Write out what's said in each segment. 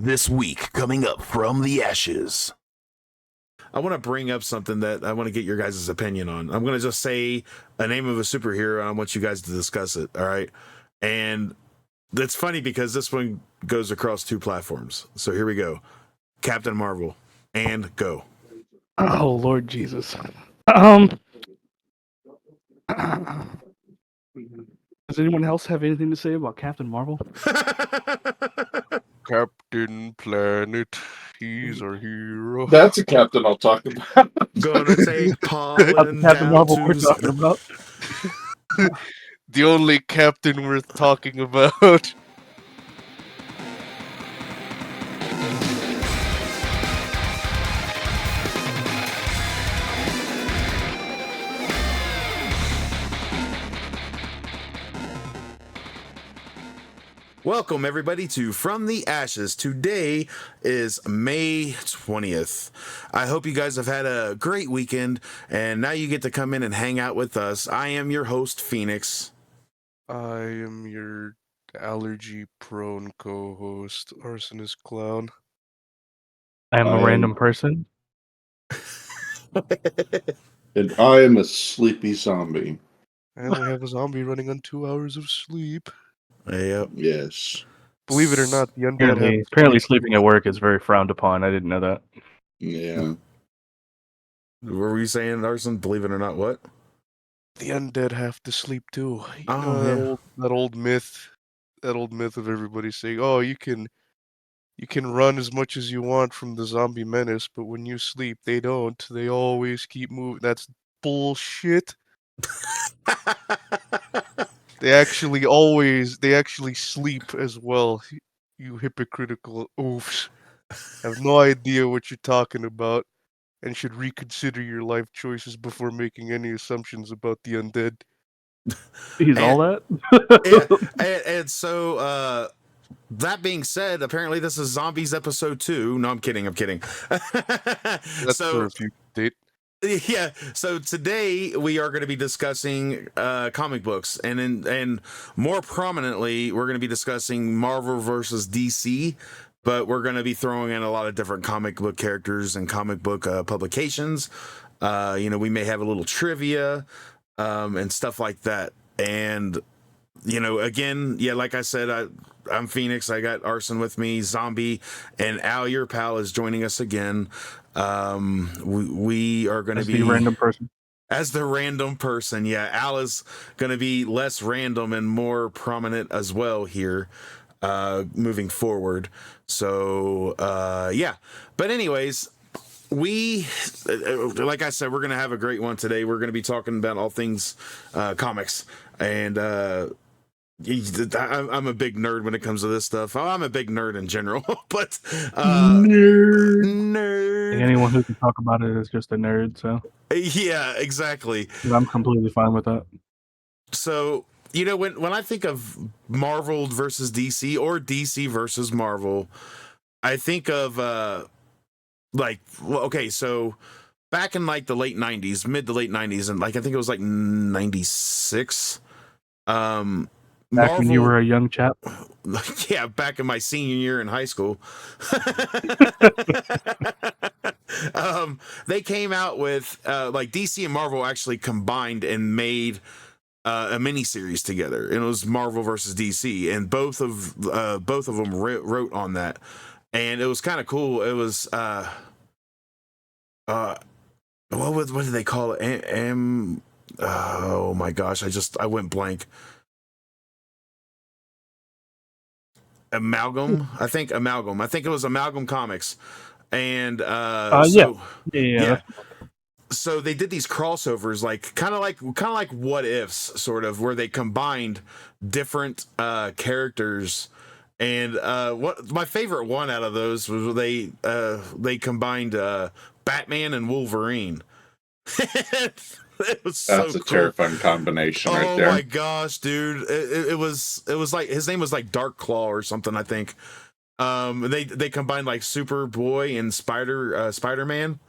This week, coming up from the ashes. I want to bring up something that I want to get your guys' opinion on. I'm going to just say a name of a superhero, and I want you guys to discuss it, all right? And it's funny because this one goes across two platforms. So here we go. Captain Marvel, and go. Oh, Lord Jesus. Does anyone else have anything to say about Captain Marvel? Captain Planet, he's our hero. That's a captain I'll talk about. Gonna take pollen Captain down Marvel to... we're talking about? The only captain worth talking about. Welcome, everybody, to From the Ashes. Today is May 20th. I hope you guys have had a great weekend, and now you get to come in and hang out with us. I am your host, Phoenix. I am your allergy-prone co-host, Arsonist Clown. I am a random person. And I am a sleepy zombie. And we have a zombie running on 2 hours of sleep. Yep. Yes. Believe it or not, the undead have... Apparently sleeping at work is very frowned upon. I didn't know that. Yeah. What were you saying, Arson? Believe it or not, what? The undead have to sleep too. You Oh, know, yeah. that old myth of everybody saying, "Oh, you can run as much as you want from the zombie menace, but when you sleep, they don't. They always keep moving." That's bullshit. They actually sleep as well. You hypocritical oafs. Have no idea what you're talking about, and should reconsider your life choices before making any assumptions about the undead. He's all that? And so, that being said, apparently this is Zombies episode 2. No, I'm kidding. That's So, a future date. yeah. So today we are going to be discussing comic books, and more prominently, we're going to be discussing Marvel versus DC. But we're going to be throwing in a lot of different comic book characters and comic book publications. We may have a little trivia and stuff like that. And again, yeah, like I said, I'm Phoenix. I got Arson with me, Zhombi, and Al, your pal, is joining us again. We are going to be the random person. As the random person. Yeah, Al is going to be less random and more prominent as well here, moving forward. So, yeah. But anyways, like I said, we're going to have a great one today. We're going to be talking about all things comics. And I'm a big nerd when it comes to this stuff. I'm a big nerd in general, but nerd. And anyone who can talk about it is just a nerd, so yeah, exactly. And I'm completely fine with that. So, when I think of Marvel versus DC or DC versus Marvel, I think of so back in like the late 90s, mid to late 90s, and like I think it was like 96. Back Marvel, when you were a young chap? Yeah, back in my senior year in high school. They came out with like DC and Marvel actually combined and made a miniseries together, and it was Marvel versus DC, and both of them wrote on that, and it was kind of cool. It was what did they call it? Oh my gosh, I went blank. Amalgam. I think it was Amalgam Comics, and yeah. So they did these crossovers, like kind of like what ifs, sort of, where they combined different characters. And what my favorite one out of those was they combined Batman and Wolverine. That's a cool. terrifying combination right there. Oh my gosh, dude! It was like his name was like Dark Claw or something, I think. They combined like Superboy and Spider-Man.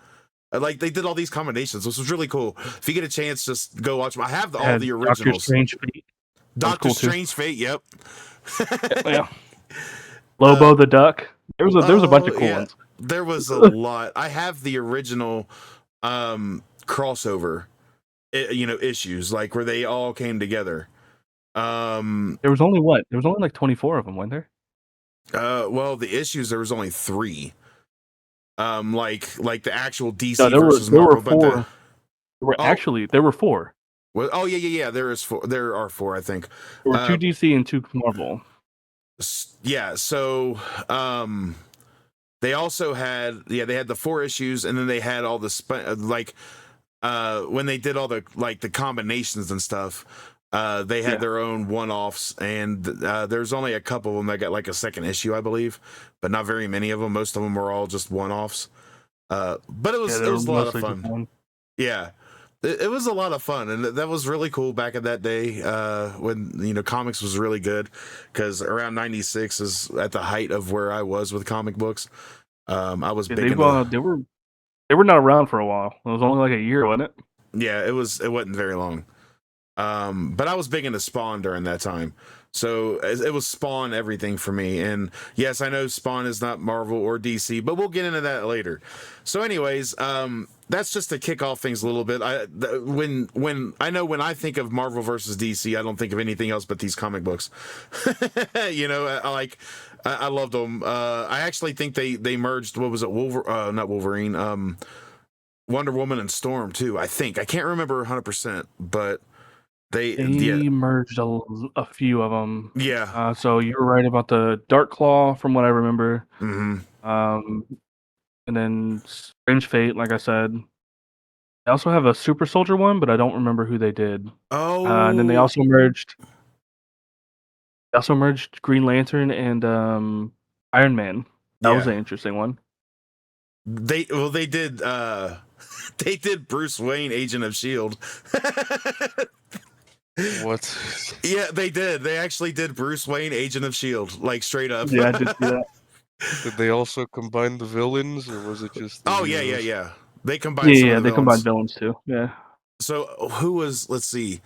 Like they did all these combinations, which was really cool. If you get a chance, just go watch them. I have all the originals. Doctor Strange Fate. Doctor Strange Fate. Yep. Yeah. Lobo the Duck. There was a bunch of cool yeah. ones. There was a lot. I have the original crossover, issues like where they all came together. There was only like 24 of them, weren't there? Well, the issues there was only 3. Like the actual DC No, versus there were Marvel, 4. There were 4. Well, oh yeah. There is 4. There are 4, I think. There were 2 DC and 2 Marvel. Yeah. So, they also had they had the 4 issues, and then they had all the when they did all the combinations and stuff. They had their own one-offs, and there's only a couple of them that got like a second issue, I believe, but not very many of them. Most of them were all just one-offs. But it was a lot of fun. Yeah, it was a lot of fun, and that was really cool back in that day when comics was really good, because around '96 is at the height of where I was with comic books. I was big into they were not around for a while. It was only like a year, wasn't it? Yeah, it wasn't very long. But I was big into Spawn during that time. So it was Spawn everything for me. And yes, I know Spawn is not Marvel or DC, but we'll get into that later. So anyways, that's just to kick off things a little bit. When I think of Marvel versus DC, I don't think of anything else but these comic books. I loved them. I actually think they merged, what was it? Not Wolverine, Wonder Woman and Storm too. I can't remember 100%, but they merged a few of them. Yeah. So you were right about the Dark Claw, from what I remember. Mm-hmm. And then Strange Fate, like I said. They also have a Super Soldier one, but I don't remember who they did. Oh. And then they also merged. Green Lantern and Iron Man. That was an interesting one. They did they did Bruce Wayne, Agent of S.H.I.E.L.D. What? Yeah, they did. They actually did Bruce Wayne, Agent of S.H.I.E.L.D. like straight up. Yeah, I did see that. Did they also combine the villains, or was it just the heroes? Yeah. They combined some of the they villains. combined villains too. Yeah. So who was, let's see.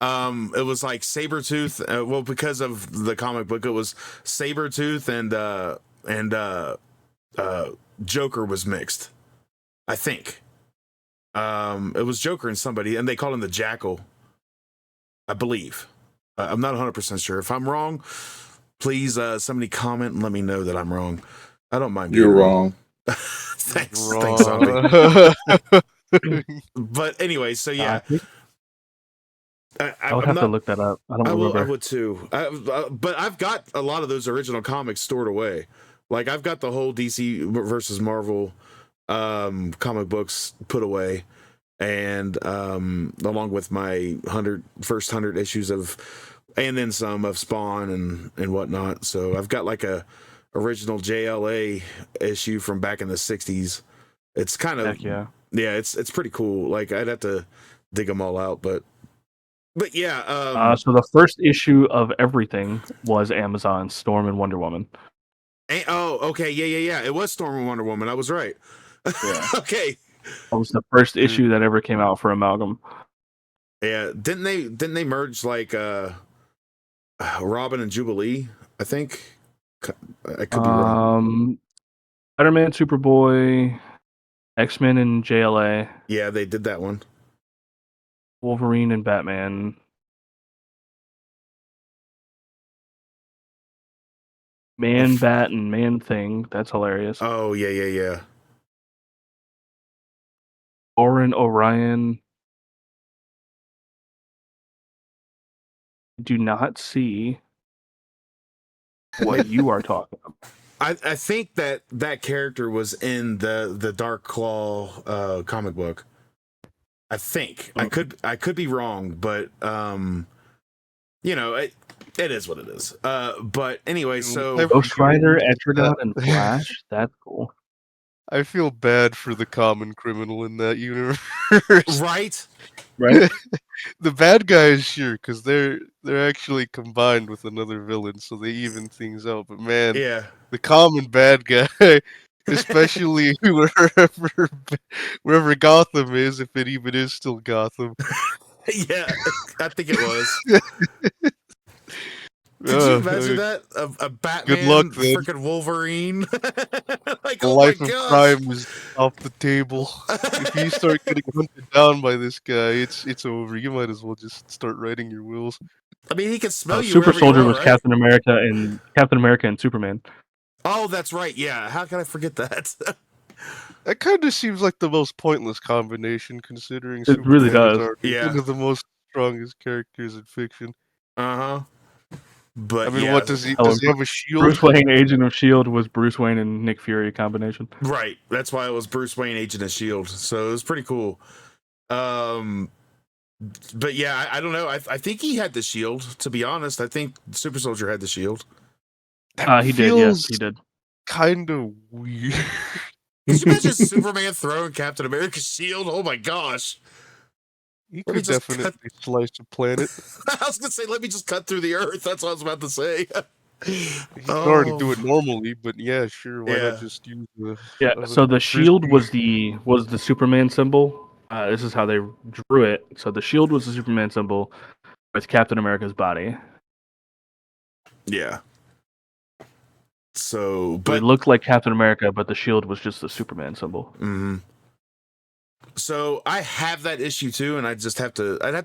It was like Sabretooth. Well, because of the comic book, it was Sabretooth and Joker was mixed, I think. It was Joker and somebody, and they called him the Jackal, I believe. I'm not 100% sure. If I'm wrong, please somebody comment and let me know that I'm wrong. I don't mind being You're wrong. Thanks, Wrong. Zhombi. But anyway, so yeah. I would have to look that up. I don't remember. I would too. But I've got a lot of those original comics stored away. Like I've got the whole DC versus Marvel comic books put away, and along with my first 100 issues of, and then some of Spawn and whatnot. So I've got like a original JLA issue from back in the 60s. It's kind of it's pretty cool. Like I'd have to dig them all out, but yeah. So the first issue of everything was Amazon Storm and Wonder Woman. Okay, yeah. It was Storm and Wonder Woman. I was right. Yeah. Okay. That was the first issue that ever came out for Amalgam. Yeah, didn't they merge like Robin and Jubilee? I think I could be wrong. Spider-Man, Superboy, X-Men, and JLA. Yeah, they did that one. Wolverine and Batman. Man-Bat and Man-Thing. That's hilarious. Oh, yeah. Orin Orion. Do not see what you are talking about. I think that character was in the Dark Claw comic book. I think. I could be wrong, but it is what it is. But anyway, so Ghost Rider, Etrigan, and Flash. That's cool. I feel bad for the common criminal in that universe. Right? The bad guys, sure, because they're actually combined with another villain, so they even things out. But man, the common bad guy, especially wherever Gotham is, if it even is still Gotham. Yeah, I think it was. Could you imagine that? A Good Batman, luck, then. freaking Wolverine. Like, The oh my life of gosh. crime is off the table. If you start getting hunted down by this guy, it's over. You might as well just start writing your wills. I mean, he can smell you Super wherever you Soldier are, was right? Captain America and Superman. Oh, that's right. Yeah. How can I forget that? That kind of seems like the most pointless combination, considering It really Superman is does. already Yeah. one of the most strongest characters in fiction. Uh-huh. But I mean, yeah, what does he Oh, does he have a shield? Bruce Wayne, Agent of Shield, was Bruce Wayne and Nick Fury combination. right. That's why it was Bruce Wayne, Agent of Shield. So it was pretty cool. But yeah, I don't know. I think he had the shield. To be honest, I think Super Soldier had the shield. That He did. Yes, feels he did. kind of weird. Could you imagine Superman throwing Captain America's shield? Oh my gosh! He Let me could just definitely slice a planet. I was gonna say, let me just cut through the earth. That's what I was about to say. He can already do it normally, but yeah, sure. Why Yeah. not just use the? Yeah. So the shield was the Superman symbol. This is how they drew it. So the shield was the Superman symbol with Captain America's body. Yeah. So, But but it looked like Captain America, but the shield was just the Superman symbol. mhm. So I have that issue too, and I'd have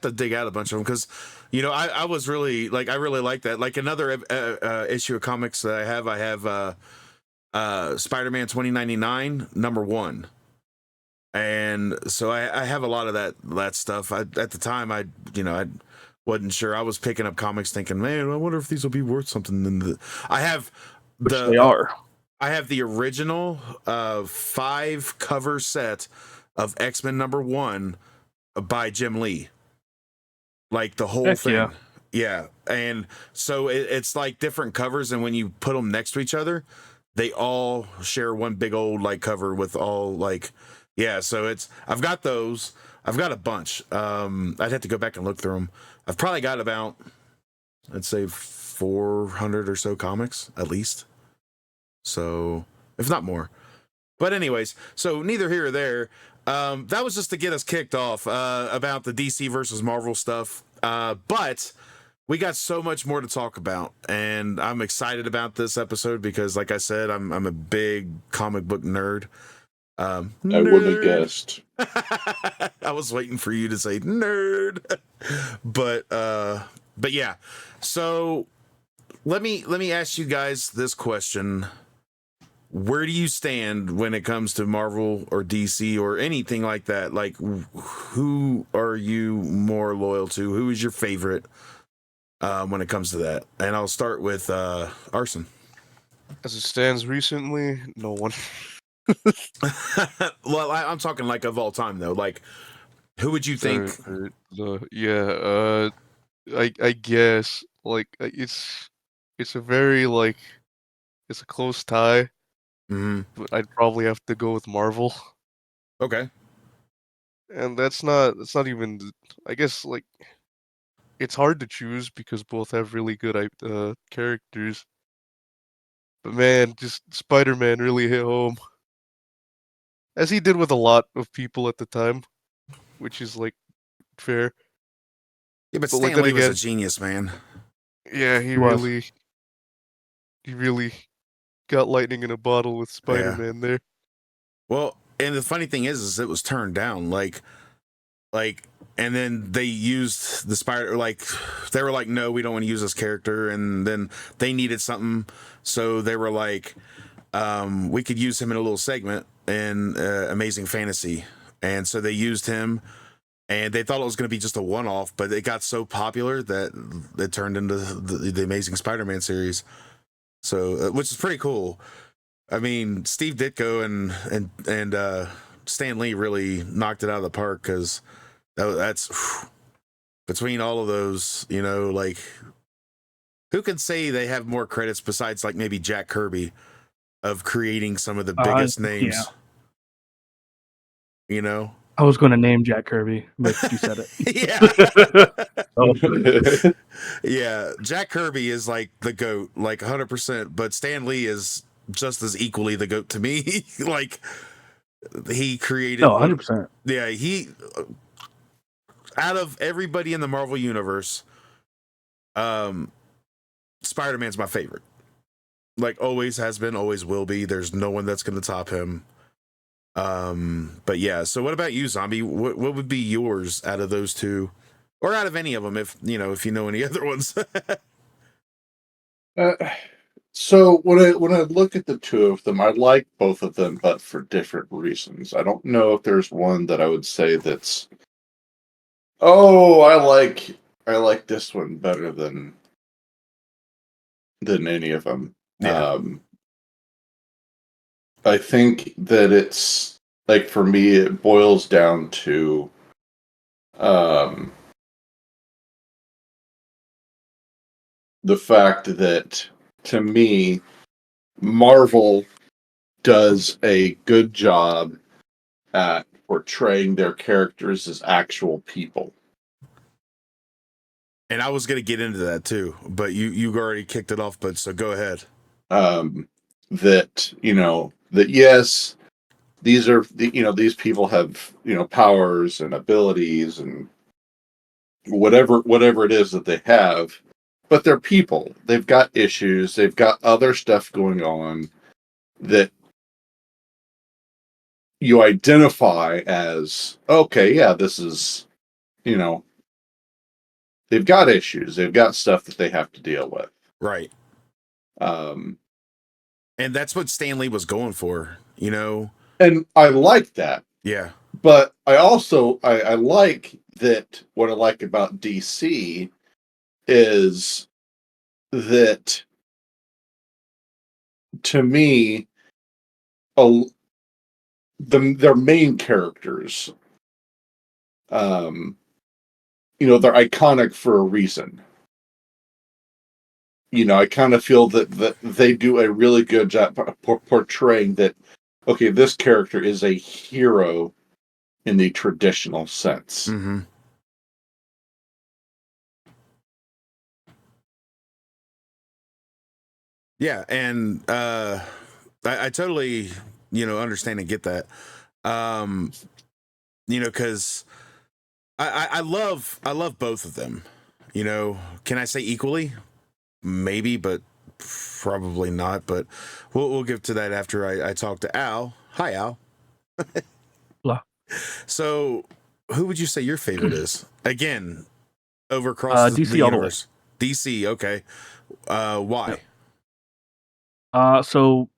to dig out a bunch of them because, you know, I was really I really like that. Like another issue of comics that I have Spider-Man 2099 #1, and so I have a lot of that stuff. At the time, I wasn't sure. I was picking up comics thinking, man, I wonder if these will be worth something. I have Which they are. I have the original 5 cover set of X-Men #1 by Jim Lee. Like the whole Heck thing. yeah. Yeah. And so it's like different covers, and when you put them next to each other, they all share one big old like cover with all like, yeah, so I've got those. I've got a bunch. I'd have to go back and look through them. I've probably got about, I'd say 400 or so comics at least. So, if not more. But anyways, so neither here or there. That was just to get us kicked off about the DC versus Marvel stuff. But we got so much more to talk about, and I'm excited about this episode because, like I said, I'm a big comic book nerd. I wouldn't have guessed. I was waiting for you to say nerd, but yeah. So let me ask you guys this question. Where do you stand when it comes to Marvel or DC or anything like that? Like, who are you more loyal to? Who is your favorite when it comes to that? And I'll start with Arson. As it stands recently, no one. Well, I'm talking like of all time though. Like, who would you think? Yeah. I guess like it's a very like it's a close tie, Mm-hmm. but I'd probably have to go with Marvel. Okay. And that's not even I guess like it's hard to choose because both have really good characters. But man, just Spider-Man really hit home. As he did with a lot of people at the time, which is like fair. Yeah, but But like Stan then Lee was a again, genius, man. yeah, He was. he really got lightning in a bottle with Spider-Man there. Well, and the funny thing is it was turned down. Like, and then they used the spider. Like, they were like, no, we don't want to use this character. And then they needed something, so they were like, we could use him in a little segment in Amazing Fantasy. And so they used him, and they thought it was going to be just a one-off, but it got so popular that it turned into the Amazing Spider-Man series. So, which is pretty cool. I mean, Steve Ditko and Stan Lee really knocked it out of the park because that's between all of those, you know, like who can say they have more credits besides like maybe Jack Kirby of creating some of the biggest names? Yeah. You know? I was going to name Jack Kirby, but you said it. Yeah. Oh, Yeah. Jack Kirby is like the GOAT, like 100%, but Stan Lee is just as equally the GOAT to me. Like, he created. no, 100%. Yeah, he out of everybody in the Marvel universe, Spider-Man's my favorite. Like always has been, always will be. There's no one that's going to top him. But yeah. So what about you, Zombie? What would be yours out of those two, or out of any of them, if you know any other ones? Uh, so when I look at the two of them, I like both of them, but for different reasons. I don't know if there's one that I would say that's, oh, I like this one better than any of them. Yeah. I think that it's like, for me, it boils down to the fact that, to me, Marvel does a good job at portraying their characters as actual people. And I was going to get into that too, but you already kicked it off. But so go ahead. That that yes, these people have powers and abilities and whatever it is that they have, but they're people. They've got issues. They've got other stuff going on that you identify as, okay, yeah, this is, they've got issues. They've got stuff that they have to deal with. Right. Um, and that's what Stan Lee was going for, And I like that. Yeah. But I also, I like that, what I like about DC is that, to me, their main characters, they're iconic for a reason. I kind of feel that they do a really good job portraying that, okay, this character is a hero in the traditional sense. Mm-hmm. Yeah, and I totally, understand and get that. Because I love both of them. Can I say equally? Maybe, but probably not. But we'll get to that after I talk to Al. Hi, Al. Blah. So, who would you say your favorite is? Again, over across DC the universe. DC, okay. Why? Yep. So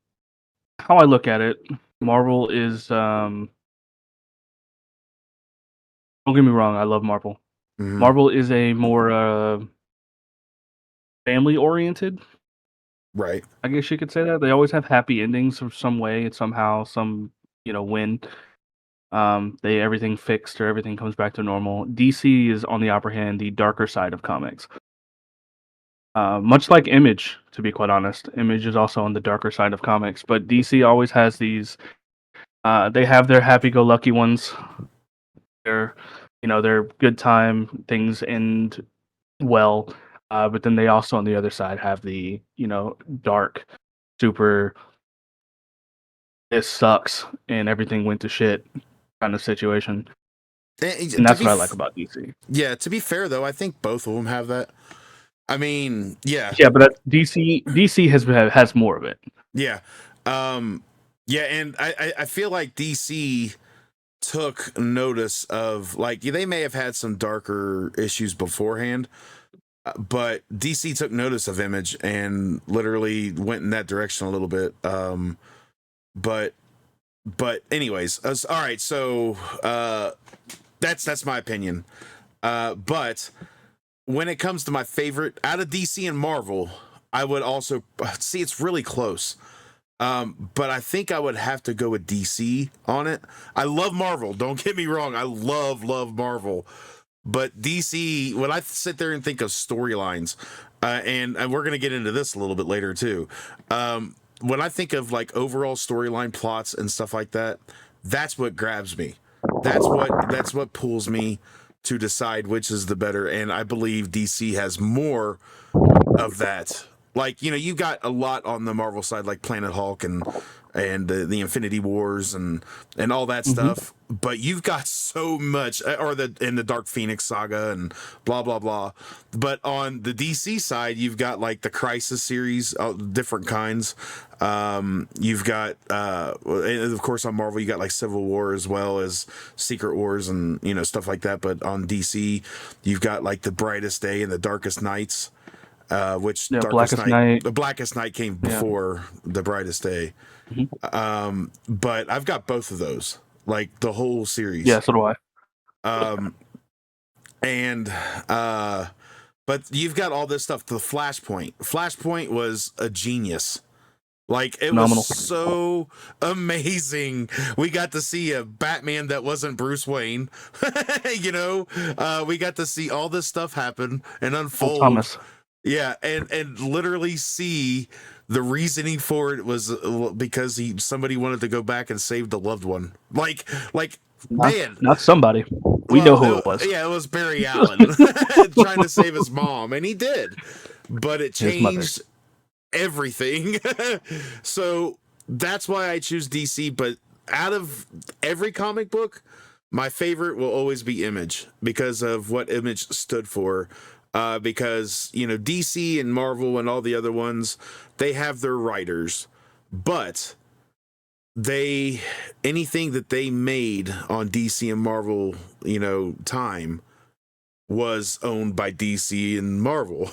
how I look at it, Marvel is don't get me wrong, I love Marvel. Mm-hmm. Marvel is a more family oriented. Right. I guess you could say that. They always have happy endings of some way, somehow, some win. They everything fixed or everything comes back to normal. DC is on the upper hand, the darker side of comics. Much like Image, to be quite honest. Image is also on the darker side of comics, but DC always has these. They have their happy-go-lucky ones. They're good time, things end well, but then they also on the other side have the dark, super. This sucks and everything went to shit kind of situation. And that's what I like about DC. Yeah, to be fair though, I think both of them have that. I mean, yeah. Yeah, but DC has more of it. Yeah. Yeah, and I feel like DC took notice of, like, they may have had some darker issues beforehand, but DC took notice of Image and literally went in that direction a little bit. But anyways, all right, so that's my opinion. But when it comes to my favorite out of DC and Marvel, I would also see it's really close. But I think I would have to go with DC on it. I love Marvel, don't get me wrong. I love Marvel. But DC, when I sit there and think of storylines, and we're going to get into this a little bit later too. When I think of like overall storyline plots and stuff like that, that's what grabs me. That's what pulls me to decide which is the better. And I believe DC has more of that Like, you got a lot on the Marvel side, like Planet Hulk and the Infinity Wars and all that stuff. But you've got so much, or the Dark Phoenix saga and blah blah blah. But on the DC side, you've got like the Crisis series, different kinds. You've got, and of course, on Marvel, you got like Civil War as well as Secret Wars and stuff like that. But on DC, you've got like the Brightest Day and the Darkest Nights. Which Blackest Night. The Blackest Night came before the Brightest Day. But I've got both of those, like the whole series. Yeah, so do I. But you've got all this stuff. The Flashpoint. Flashpoint was a genius. Like, it Phenomenal. was so amazing. We got to see a Batman that wasn't Bruce Wayne. We got to see all this stuff happen and unfold. Thomas. Yeah, and literally see the reasoning for it was because somebody wanted to go back and save the loved one. Like man, not somebody. We know who it was. Yeah, it was Barry Allen trying to save his mom, and he did. But it changed everything. So that's why I choose DC. But out of every comic book, my favorite will always be Image because of what Image stood for. Because DC and Marvel and all the other ones, they have their writers, but anything that they made on DC and Marvel, time was owned by DC and Marvel.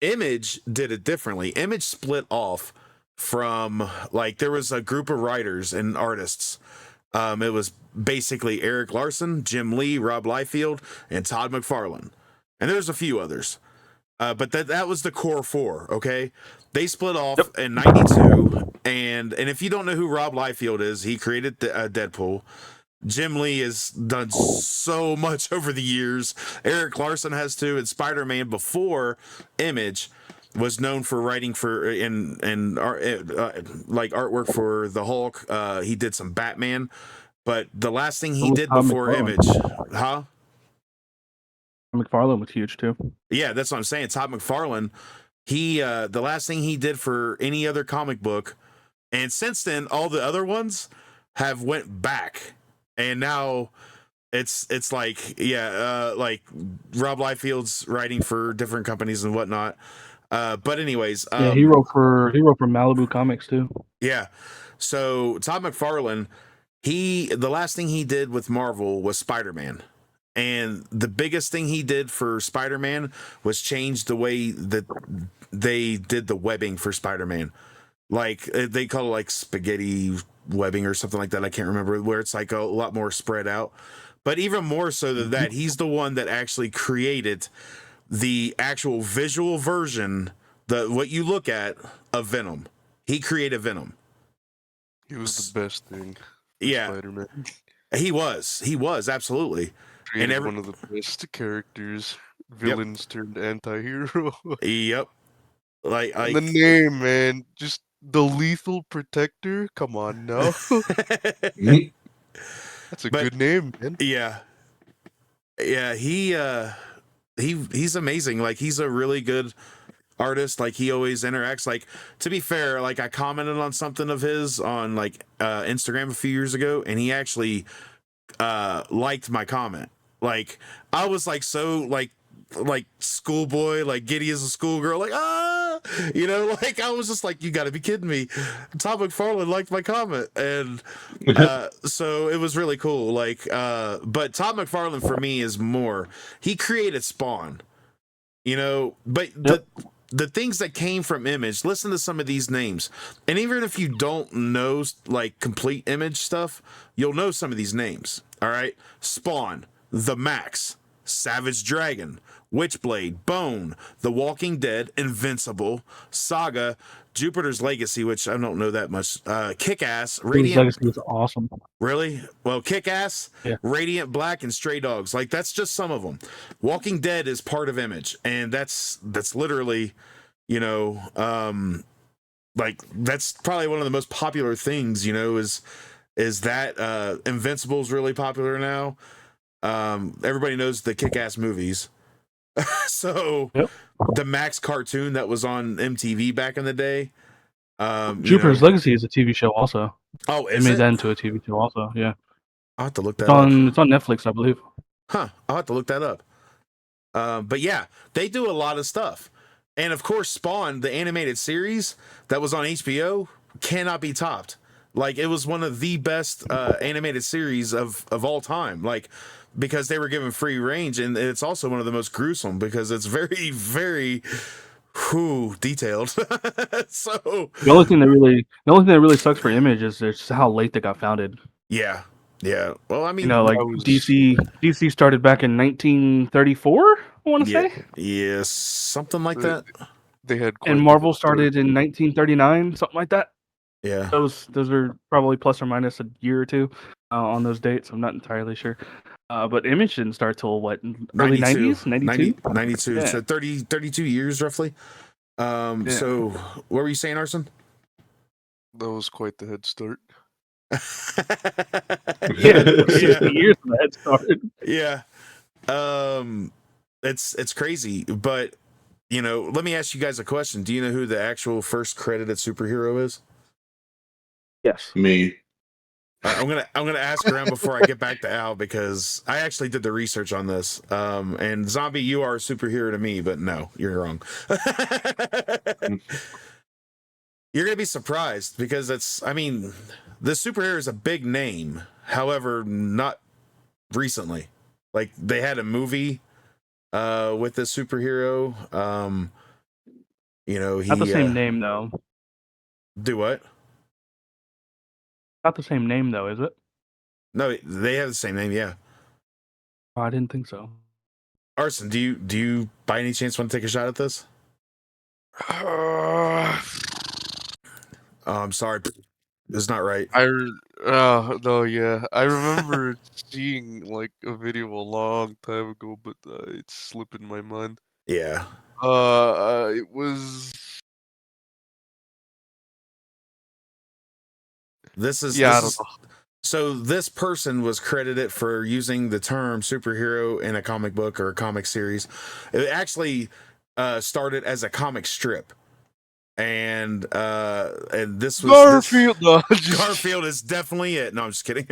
Image did it differently. Image split off from, like, there was a group of writers and artists. It was basically Eric Larson, Jim Lee, Rob Liefeld, and Todd McFarlane. And there's a few others. But that was the core four, okay? They split off in 92. And if you don't know who Rob Liefeld is, he created Deadpool. Jim Lee has done so much over the years. Eric Larson has too. And Spider-Man, before Image, was known for writing for like artwork for the Hulk. He did some Batman. But the last thing he did before Image... Huh? McFarlane was huge too. Yeah, that's what I'm saying. Todd McFarlane, he the last thing he did for any other comic book, and since then all the other ones have went back, and now it's like like Rob Liefeld's writing for different companies and whatnot. But anyways, he wrote for Malibu Comics too. Yeah, so Todd McFarlane, the last thing he did with Marvel was Spider-Man. And the biggest thing he did for Spider-Man was change the way that they did the webbing for Spider-Man. Like, they call it like spaghetti webbing or something like that. I can't remember, where it's like a lot more spread out. But even more so than that, he's the one that actually created the actual visual version, what you look at, of Venom. He created Venom. He was the best thing. Yeah. Spider-Man. He was, absolutely. Created one of the best characters, villains turned anti-hero. Yep. Like the name, man, just the Lethal Protector. Come on, now. That's a good name, man. Yeah. He's amazing. Like, he's a really good artist. Like, he always interacts. Like, to be fair, like, I commented on something of his on like Instagram a few years ago, and he actually liked my comment. Like, I was like so like schoolboy, like giddy as a schoolgirl, like like I was just like, you gotta be kidding me. Todd McFarlane liked my comment, and so it was really cool. Like, but Todd McFarlane for me is more. He created Spawn, but the things that came from Image. Listen to some of these names, and even if you don't know like complete Image stuff, you'll know some of these names. All right, Spawn, The Max, Savage Dragon, Witchblade, Bone, The Walking Dead, Invincible, Saga, Jupiter's Legacy, which I don't know that much. Kick-Ass, Radiant. Legacy was awesome. Really? Well, Kick-Ass, Radiant Black, and Stray Dogs. Like, that's just some of them. Walking Dead is part of Image, and that's literally, like, that's probably one of the most popular things, is that Invincible is really popular now. Everybody knows the Kick-Ass movies. So the Max cartoon that was on MTV back in the day. Jupiter's Legacy is a TV show also. Oh, They is made it? that into a TV show also. Yeah, I'll have to look it's that up. on Netflix, I believe. Huh? I'll have to look that up. But yeah, they do a lot of stuff, and of course, Spawn, the animated series that was on HBO, cannot be topped. Like it was one of the best animated series of all time. Like because they were given free range, and it's also one of the most gruesome because it's very very detailed. So The only thing that really sucks for Image is just how late they got founded. yeah, well, I mean, Like DC started back in 1934, I want to yeah, say, yes, something like They- that. They had quite and the Marvel head start. started in 1939, something like that. Yeah, Those are probably plus or minus a year or two on those dates. I'm not entirely sure. But Image didn't start till what, early 92, 90s, 92. 92. Yeah. So 32 years roughly. Yeah. So what were you saying, Arson? That was quite the head start. Yeah, 60 years of that started. Yeah. It's crazy, but let me ask you guys a question. Do you know who the actual first credited superhero is? Yes. Me. I'm gonna ask around before I get back to Al because I actually did the research on this. And Zombie, you are a superhero to me, but no, you're wrong. You're gonna be surprised because the superhero is a big name. However, not recently. Like they had a movie with this superhero. He Not the same name though. Do what? Not the same name though, is it? No, they have the same name. Yeah. Oh, I didn't think so. Arson, do you by any chance want to take a shot at this? Oh, I'm sorry, it's not right. No, yeah. I remember seeing like a video a long time ago, but it's slipping my mind. Yeah. It was. This is I don't know. So this person was credited for using the term superhero in a comic book or a comic series. It actually started as a comic strip. And this was Garfield. No, Garfield is definitely it. No, I'm just kidding.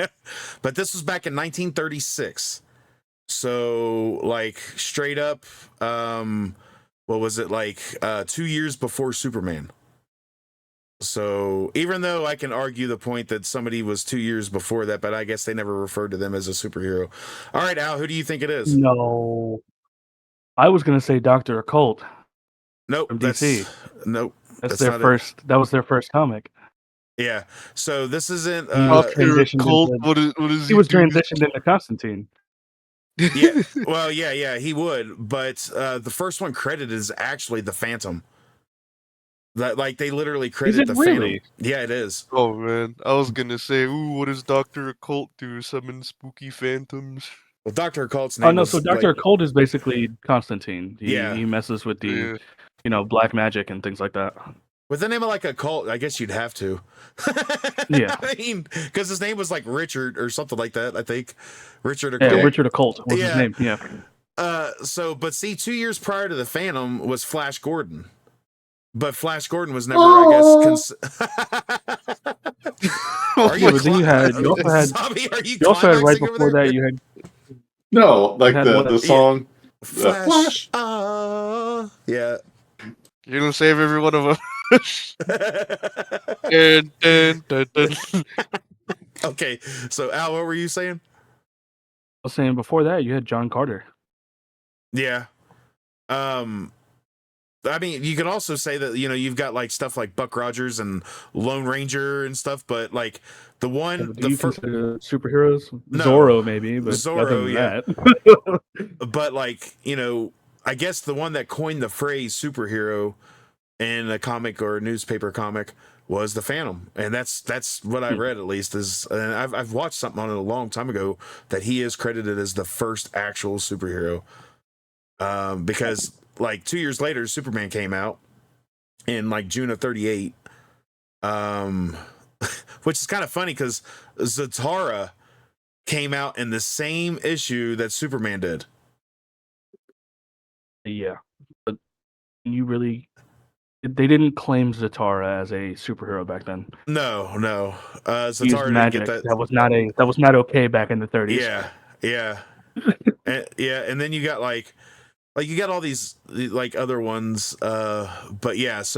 But this was back in 1936. So like straight up, what was it like 2 years before Superman? So even though I can argue the point that somebody was 2 years before that, but I guess they never referred to them as a superhero. All right, Al, who do you think it is? No, I was gonna say Doctor Occult. Nope, from DC. Nope, that's their first. That was their first comic. Yeah. So this isn't. Doctor Occult. What is he was transitioned into Constantine. Yeah. Well, yeah, he would, but the first one credited is actually the Phantom. That like they literally credit the really? Phantom. Yeah, it is. Oh man, I was gonna say, what does Doctor Occult do? Summon spooky phantoms? Well, Doctor Occult's name. Oh no, so Doctor Occult is basically Constantine. He messes with the, black magic and things like that. With the name of like a cult, I guess you'd have to. Yeah. I mean, because his name was like Richard or something like that. I think Richard Occult. Yeah, Richard Occult was his name. Yeah. But see, 2 years prior to the Phantom was Flash Gordon. But Flash Gordon was never, I guess. You also had right before that. You had like the song Flash. Yeah. You're gonna save every one of them. Okay, so Al, what were you saying? I was saying before that you had John Carter. Yeah. I mean, you can also say that you've got like stuff like Buck Rogers and Lone Ranger and stuff, but like the one, do you consider superheroes? No, Zorro maybe, but Zorro, that. But like I guess the one that coined the phrase superhero in a comic or a newspaper comic was the Phantom, and that's what I read at least. And I've watched something on it a long time ago that he is credited as the first actual superhero, because. Like 2 years later, Superman came out in like June of 38. Which is kind of funny because Zatara came out in the same issue that Superman did. Yeah. But You really, they didn't claim Zatara as a superhero back then. No. He used Zatara didn't magic. get that. That was not okay back in the 30s. Yeah. And then you got like you got all these like other ones. But yeah, that's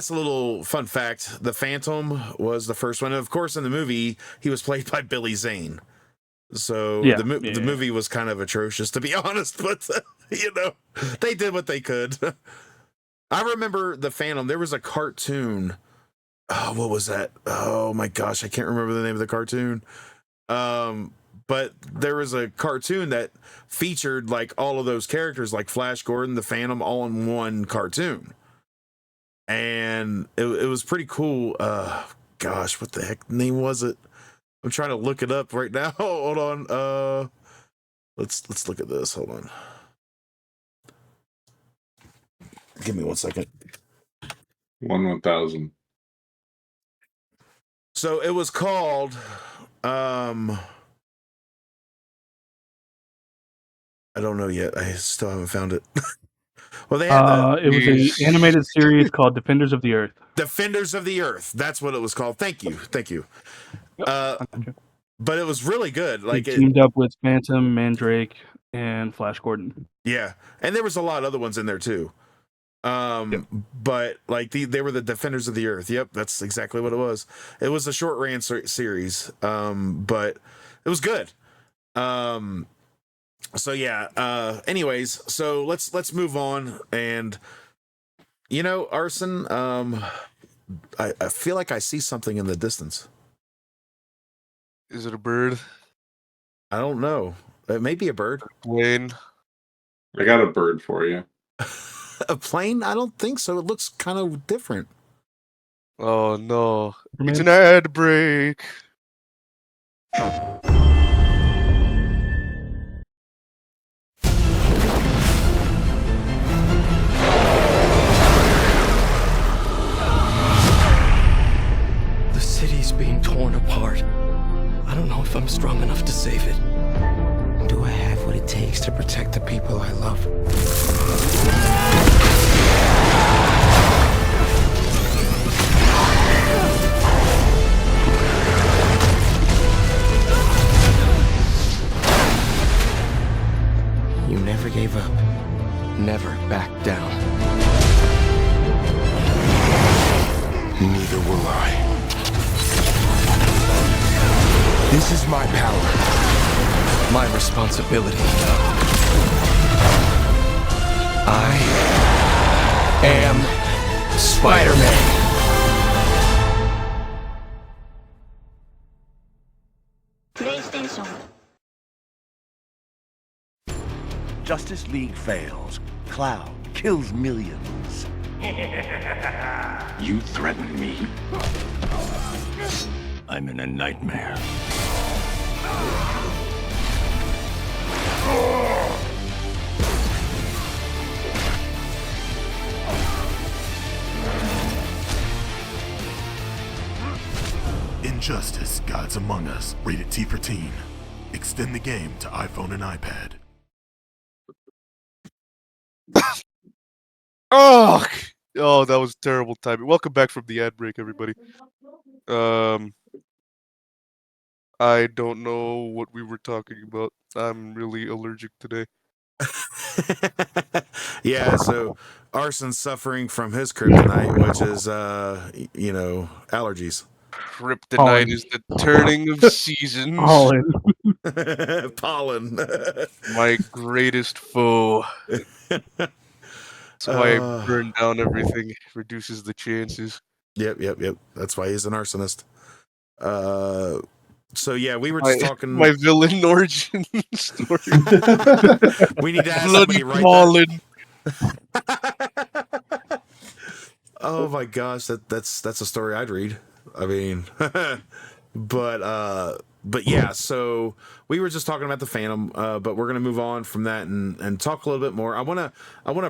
a little fun fact. The Phantom was the first one. And of course, in the movie, he was played by Billy Zane. So the movie was kind of atrocious, to be honest. But they did what they could. I remember the Phantom. There was a cartoon. Oh, what was that? Oh my gosh, I can't remember the name of the cartoon. But there was a cartoon that featured like all of those characters, like Flash Gordon, the Phantom, all in one cartoon. And it was pretty cool. Gosh, what the heck name was it? I'm trying to look it up right now. Hold on. Let's look at this. Hold on. Give me 1 second. 1,000. So it was called I don't know yet. I still haven't found it. Well, they had it was an animated series called Defenders of the Earth. Defenders of the Earth. That's what it was called. Thank you. But it was really good. Like it teamed up with Phantom, Mandrake, and Flash Gordon. Yeah, and there was a lot of other ones in there too. But like they were the Defenders of the Earth. Yep, that's exactly what it was. It was a short ran series, but it was good. So yeah. Anyways, so let's move on. And Arson, I feel like I see something in the distance. Is it a bird? I don't know. It may be a bird. Plane. I got a bird for you. A plane? I don't think so. It looks kind of different. Oh no! It's an ad break. The city's being torn apart. I don't know if I'm strong enough to save it. Do I have what it takes to protect the people I love? You never gave up. Never backed down. Neither will I. This is my power. My responsibility. I am Spider-Man. PlayStation. Justice League fails. Cloud kills millions. You threaten me? I'm in a nightmare. Injustice: Gods Among Us. Rated T for Teen. Extend the game to iPhone and iPad. Oh, that was terrible timing. Welcome back from the ad break, everybody. I don't know what we were talking about. I'm really allergic today. Yeah, so Arson's suffering from his kryptonite, which is allergies. Kryptonite is the turning of seasons. Pollen. My greatest foe. That's why I burn down everything. Reduces the chances. Yep. That's why he's an arsonist. So yeah, we were just talking my villain origin story. We need to have Bloody somebody write pollen. that. Oh my gosh, that's a story I'd read. I mean, but yeah. So we were just talking about the Phantom, but we're gonna move on from that and talk a little bit more. I wanna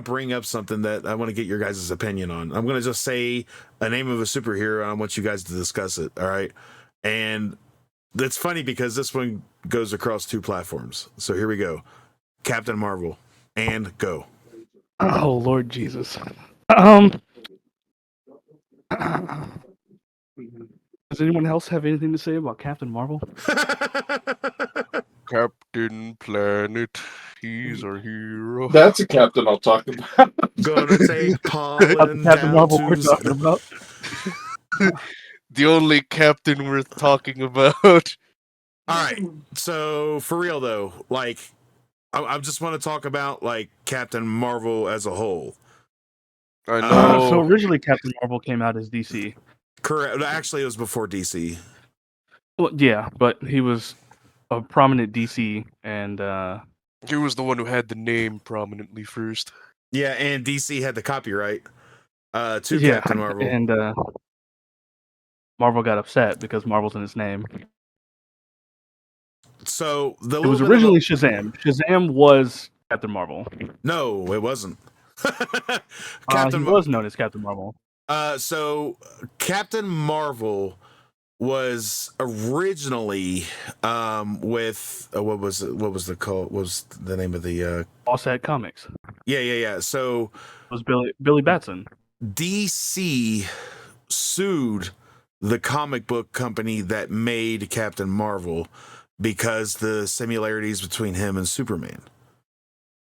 bring up something that I want to get your guys' opinion on. I'm gonna just say a name of a superhero, and I want you guys to discuss it. All right, and it's funny because this one goes across two platforms. So here we go. Captain Marvel, and go. Oh Lord Jesus. Does anyone else have anything to say about Captain Marvel? Captain Planet, he's our hero. That's a captain I'll talk about. Gonna take About the pollen Captain down Marvel we're to. talking about? The only captain worth talking about. All right. So for real though, like, I just want to talk about like Captain Marvel as a whole. I know. So originally Captain Marvel came out as DC. Correct. Actually, it was before DC. Well, yeah, but he was a prominent DC, and He was the one who had the name prominently first. Yeah, and DC had the copyright to yeah, Captain Marvel. and Marvel got upset because Marvel's in his name. So the It was originally Shazam. Shazam was Captain Marvel. No, it wasn't. He was known as Captain Marvel. So Captain Marvel was originally with what was the call? What was the name of the Offset Comics. Yeah. So It was Billy Batson. DC sued the comic book company that made Captain Marvel because the similarities between him and Superman.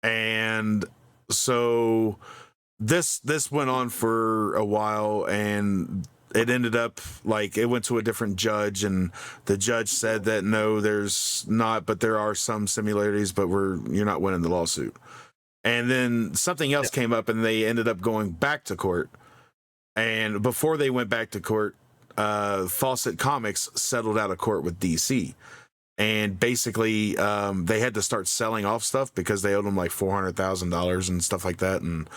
And so this went on for a while, and it ended up like it went to a different judge, and the judge said that no, there's not, but there are some similarities, but you're not winning the lawsuit. And then something else came up, and they ended up going back to court. And before they went back to court, Fawcett Comics settled out of court with DC. And basically, they had to start selling off stuff because they owed them like $400,000 and stuff like that. And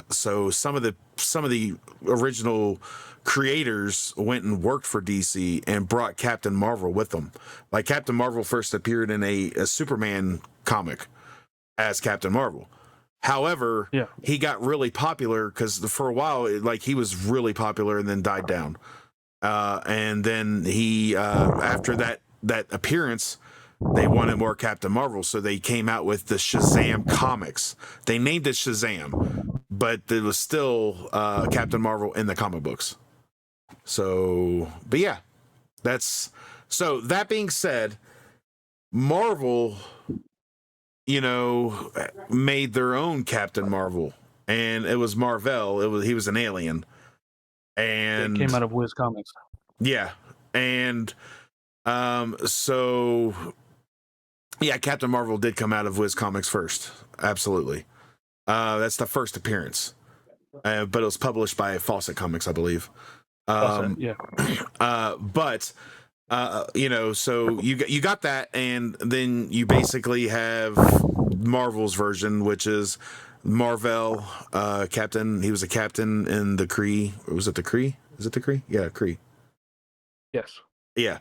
so some of the original creators went and worked for DC and brought Captain Marvel with them. Like Captain Marvel first appeared in a Superman comic as Captain Marvel. However, he got really popular because for a while, he was really popular and then died down. And then he, after that appearance, they wanted more Captain Marvel, so they came out with the Shazam comics. They named it Shazam, but it was still Captain Marvel in the comic books. So, but yeah, so that being said, Marvel, made their own Captain Marvel, and it was Marvel. He was an alien, and it came out of Wiz Comics. Yeah, and so yeah, Captain Marvel did come out of Wiz Comics first. Absolutely, that's the first appearance, but it was published by Fawcett Comics, I believe. But so you got that, and then you basically have Marvel's version, which is Marvel Captain. He was a captain in the Kree. Was it the Kree? Is it the Kree? Yeah, Kree. Yes. Yeah,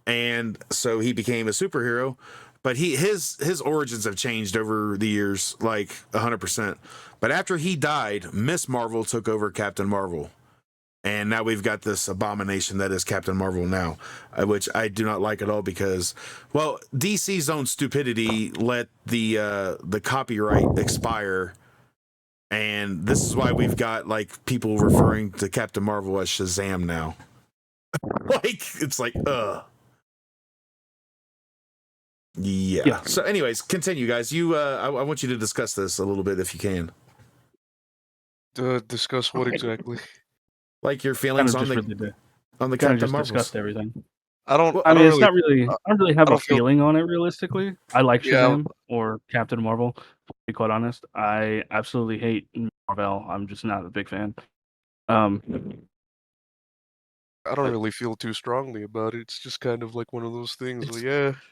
and so he became a superhero, but his origins have changed over the years, like 100%. But after he died, Miss Marvel took over Captain Marvel. And now we've got this abomination that is Captain Marvel now, which I do not like at all because, well, DC's own stupidity let the copyright expire, and this is why we've got like people referring to Captain Marvel as Shazam now. It's like, yeah. So, anyways, continue, guys. I want you to discuss this a little bit if you can. Discuss what exactly? Like your feelings on the Captain Marvel. Discussed everything. I don't. I mean, don't it's not really. I don't really have a feeling on it. Realistically, I like Shazam or Captain Marvel. To be quite honest, I absolutely hate Marvel. I'm just not a big fan. I don't really feel too strongly about it. It's just kind of like one of those things.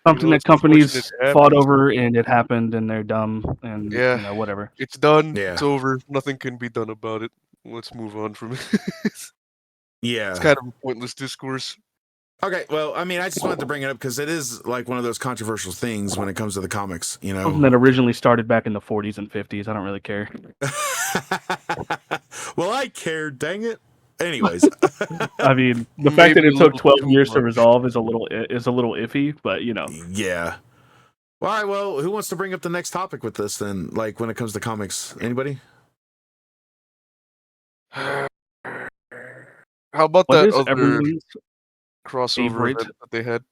Something that companies fought over, and it happened, and they're dumb, and whatever. It's done. Yeah. It's over. Nothing can be done about it. Let's move on from it. Yeah. It's kind of a pointless discourse. Okay, well, I mean, I just wanted to bring it up because it is like one of those controversial things when it comes to the comics, Something that originally started back in the 40s and 50s. I don't really care. Well, I care, dang it. Anyways. I mean, the fact that it took 12 years to resolve is a little iffy, but Yeah. All right, well, who wants to bring up the next topic with this then? Like when it comes to comics, anybody? How about What that is other everyone's crossover favorite? event that they had?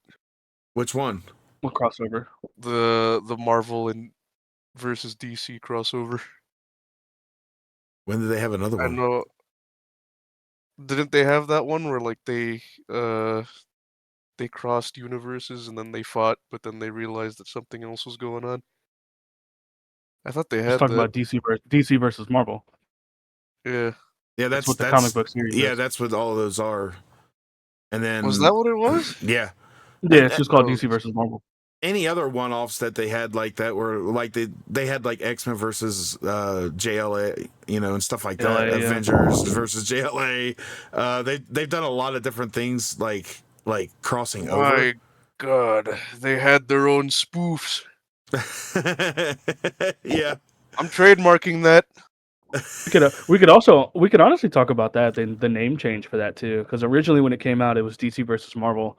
Which one? What crossover? The Marvel and versus DC crossover. When did they have another I one? know. Didn't they have that one where like they crossed universes and then they fought, but then they realized that something else was going on? I thought they Just had talking that. about DC versus Marvel. Yeah. Yeah, That's what the comic book series is. that's what all of those are. And then Was that what it was? yeah. Yeah, And, it's just called Oh, DC versus Marvel. any other one-offs that they had like that were like they had like X-Men versus JLA, you know, and stuff like that. JLA, yeah. Avengers versus JLA. They've done a lot of different things like crossing over. my God, they had their own spoofs. Yeah. I'm trademarking that. We could honestly talk about that, the name change for that too, because originally when it came out, it was DC versus Marvel,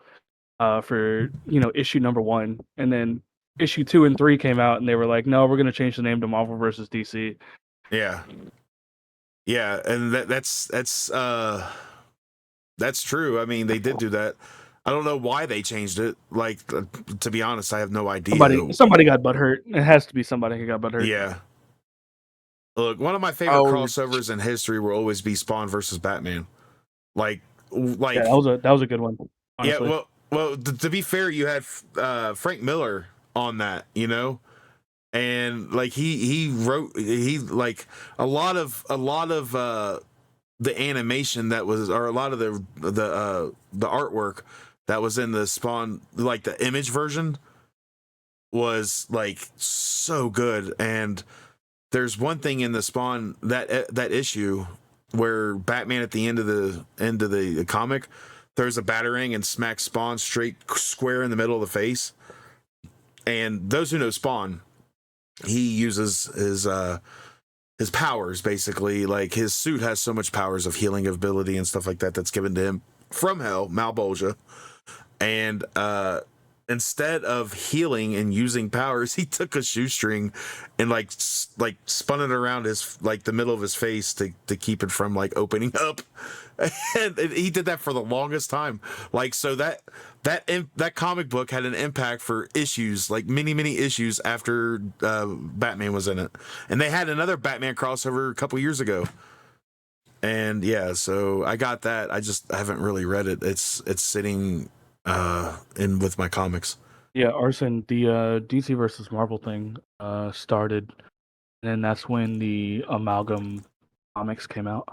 for issue number 1, and then issue 2 and 3 came out, and they were like, no, we're gonna change the name to Marvel versus DC. Yeah. Yeah, and that's true. I mean, they did do that. I don't know why they changed it. Like, to be honest, I have no idea. Somebody got butthurt. It has to be somebody who got butthurt. Yeah. Look, one of my favorite crossovers in history will always be Spawn versus Batman. Like Yeah, that was a good one. Honestly. Yeah, well, to be fair, you had Frank Miller on that, you know, and like he wrote like a lot of the animation that was, or a lot of the artwork that was in the Spawn, like the image version, was like so good. And there's one thing in the Spawn that issue where Batman at the end of the comic throws a batarang and smacks Spawn straight square in the middle of the face. And those who know Spawn, he uses his powers, basically. Like, his suit has so much powers of healing ability and stuff like that that's given to him from hell, Malbolgia. And instead of healing and using powers, he took a shoestring and like spun it around his, like, the middle of his face to keep it from like opening up. And he did that for the longest time. Like, so that comic book had an impact for issues, like many issues after Batman was in it. And they had another Batman crossover a couple years ago. And yeah, so I got that. I just haven't really read it. It's sitting in with my comics. Yeah, Arson, the DC versus Marvel thing started, and then that's when the Amalgam comics came out.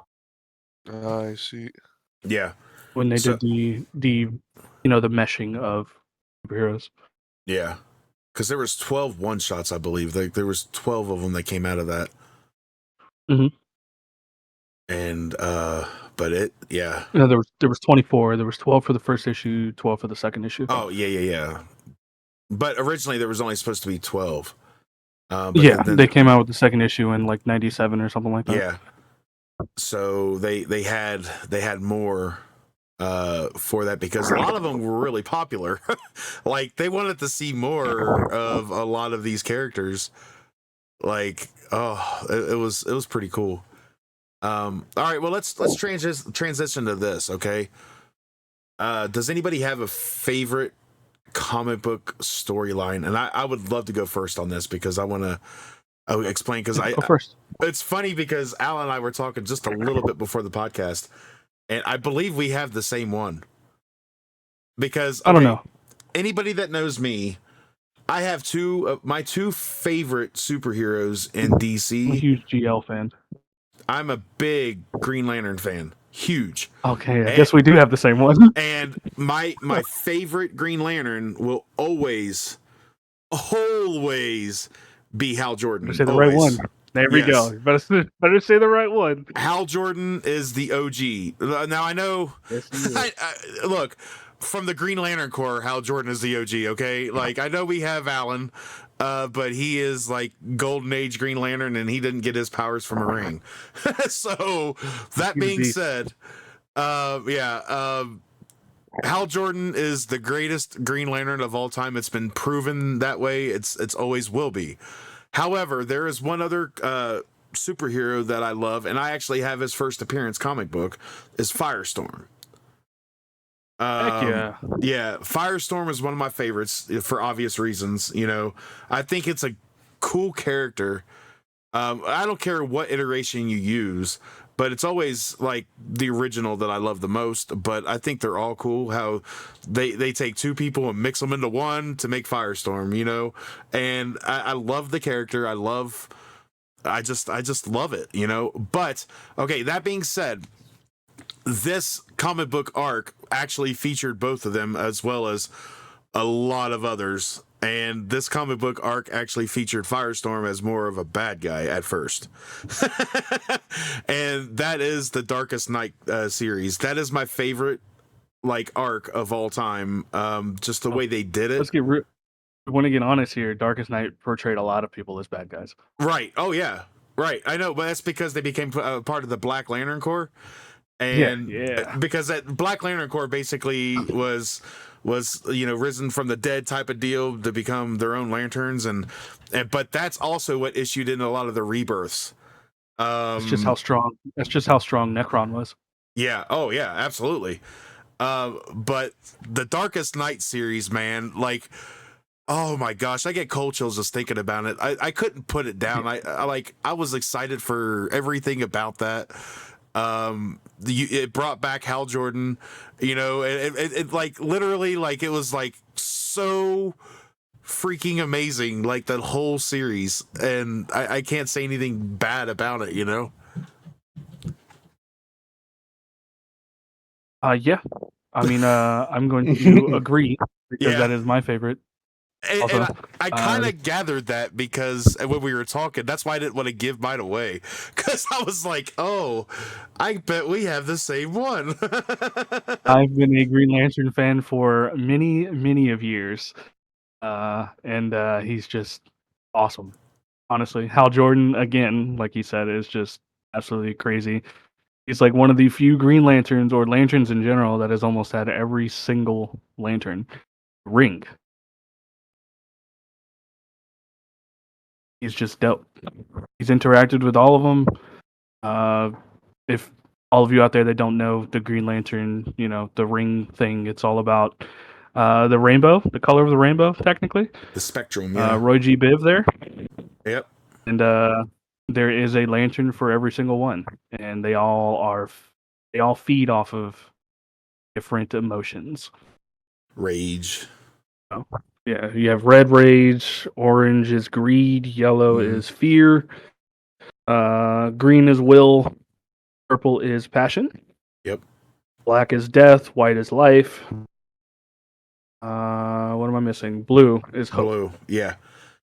I see. Yeah. When they did the meshing of superheroes. Yeah. Because there was 12 one-shots, I believe. There was 12 of them that came out of that. Mm-hmm. And but it, yeah. No, there was 24. There was 12 for the first issue, 12 for the second issue. Oh, yeah. But originally there was only supposed to be 12. But yeah, then, they came out with the second issue in like 97 or something like that. Yeah. So they had more for that, because a lot of them were really popular. Like, they wanted to see more of a lot of these characters. Like, it was pretty cool. All right, well, let's transition to this, okay? Does anybody have a favorite comic book storyline? And I would love to go first on this, because I want to explain, because Go first. It's funny because Al and I were talking just a little bit before the podcast, and I believe we have the same one. Because I don't know. Anybody that knows me, I have my two favorite superheroes in DC. I'm a huge GL fan. I'm a big Green Lantern fan. Huge. Okay, I guess we do have the same one. And my favorite Green Lantern will always be Hal Jordan. Better say the right one. There we go. Better say the right one. Hal Jordan is the OG. Now, I know. Yes, he is. Look, from the Green Lantern Corps, Hal Jordan is the OG. Okay, like, I know we have Alan, but he is like Golden Age Green Lantern, and he didn't get his powers from a ring. So that being said, Hal Jordan is the greatest Green Lantern of all time. It's been proven that way. It's always will be. However, there is one other superhero that I love, and I actually have his first appearance comic book, is Firestorm. Heck yeah. Yeah, Firestorm is one of my favorites for obvious reasons. You know, I think it's a cool character. I don't care what iteration you use, but it's always like the original that I love the most. But I think they're all cool how they take two people and mix them into one to make Firestorm, you know. And I love the character. I just love it, you know. But okay, that being said, this comic book arc actually featured both of them as well as a lot of others. And this comic book arc actually featured Firestorm as more of a bad guy at first. And that is the Darkest Night series. That is my favorite like arc of all time. Just the way they did it. Let's get real. We want to get honest here. Darkest Night portrayed a lot of people as bad guys. Right. Oh yeah. Right. I know, but that's because they became part of the Black Lantern Corps. And yeah. Because that Black Lantern Corps basically was you know risen from the dead type of deal to become their own lanterns, and but that's also what issued in a lot of the rebirths. That's just how strong. That's just how strong Necron was. Yeah. Oh yeah. Absolutely. But the Darkest Night series, man, like, oh my gosh, I get cold chills just thinking about it. I couldn't put it down. I was excited for everything about that. It brought back Hal Jordan, you know, it like literally like it was like so freaking amazing, like the whole series, and I can't say anything bad about it, you know. Yeah. I mean, I'm going to agree because that is my favorite. And I kind of gathered that because when we were talking, that's why I didn't want to give mine away, because I was like, oh, I bet we have the same one. I've been a Green Lantern fan for many of years, and he's just awesome. Honestly, Hal Jordan, again, like you said, is just absolutely crazy. He's like one of the few Green Lanterns or lanterns in general that has almost had every single lantern ring. He's just dope. He's interacted with all of them. If all of you out there that don't know the Green Lantern, you know, the ring thing, it's all about the rainbow, the color of the rainbow, technically. The spectrum, yeah. Roy G. Biv there. Yep. And there is a lantern for every single one. And they all feed off of different emotions. Rage. Oh. Yeah, you have red rage, orange is greed, yellow is fear, green is will, purple is passion. Yep. Black is death, white is life. What am I missing? Blue is hope. Blue, yeah.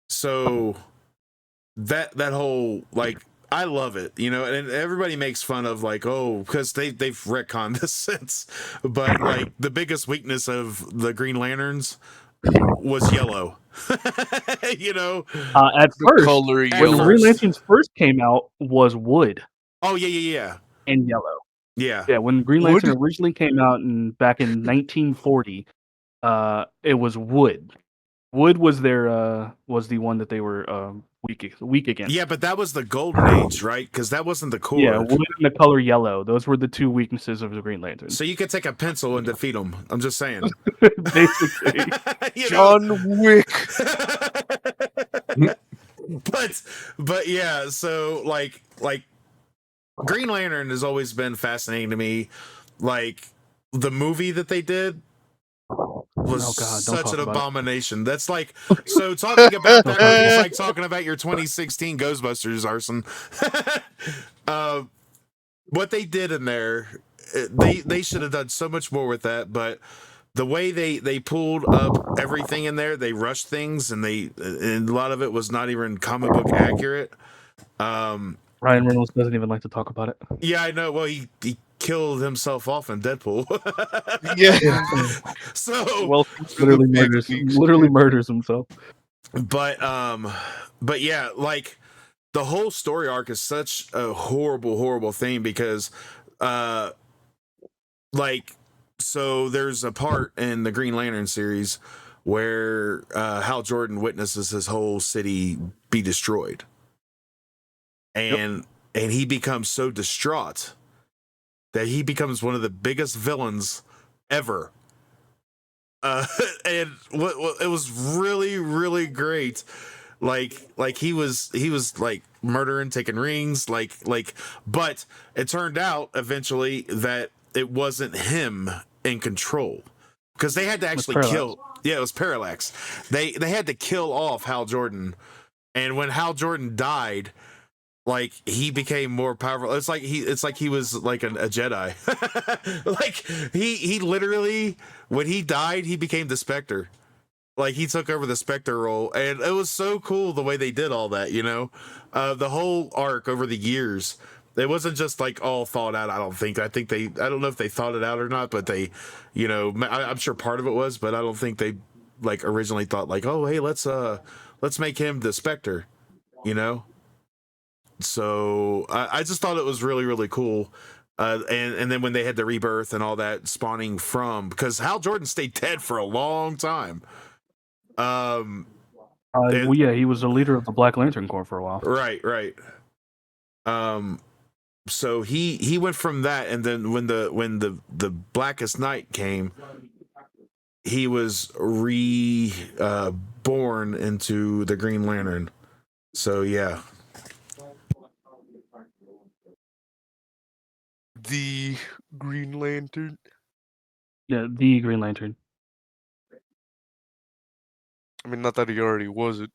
So that whole like I love it, you know, and everybody makes fun of like, oh, because they've retconned this since, but like the biggest weakness of the Green Lanterns was yellow. You know, at first, color when yellow. Green Lanterns first came out, was wood. Oh yeah. And yellow. Yeah. When Green Lantern originally came out back in 1940, it was wood. Wood was was the one that they were weak against. Yeah, but that was the golden age, right? Because that wasn't the core. Yeah, wood and the color yellow. Those were the two weaknesses of the Green Lantern. So you could take a pencil and defeat them. I'm just saying. Basically. John Wick. but yeah, so like Green Lantern has always been fascinating to me. Like the movie that they did was such an abomination. That's like, so talking about that movie is like talking about your 2016 Ghostbusters, Arson. What they did in there, they should have done so much more with that, but the way they pulled up everything in there, they rushed things, and a lot of it was not even comic book accurate. Ryan Reynolds doesn't even like to talk about it. Yeah, I know. Well, he killed himself off in Deadpool. Yeah. So well, literally murders himself. But yeah, like the whole story arc is such a horrible thing because like So there's a part in the Green Lantern series where Hal Jordan witnesses his whole city be destroyed, and he becomes so distraught that he becomes one of the biggest villains ever. And it was really, really great. Like he was like murdering, taking rings, but it turned out eventually that it wasn't him in control, because they had to actually kill. Yeah, it was Parallax. They had to kill off Hal Jordan, and when Hal Jordan died, like he became more powerful. It's like he was like a Jedi. Like he literally, when he died, he became the Spectre. Like he took over the Spectre role, and it was so cool the way they did all that. The whole arc over the years. It wasn't just like all thought out. I don't know if they thought it out or not, but they, I'm sure part of it was, but I don't think they like originally thought like, oh, hey, let's make him the Spectre, So I just thought it was really, really cool. And then when they had the rebirth and all that spawning from, because Hal Jordan stayed dead for a long time. He was the leader of the Black Lantern Corps for a while. Right. So he went from that, and then when the Blackest Night came, he was born into the Green Lantern. So yeah. The Green Lantern. Yeah, the Green Lantern. I mean, not that he already was it,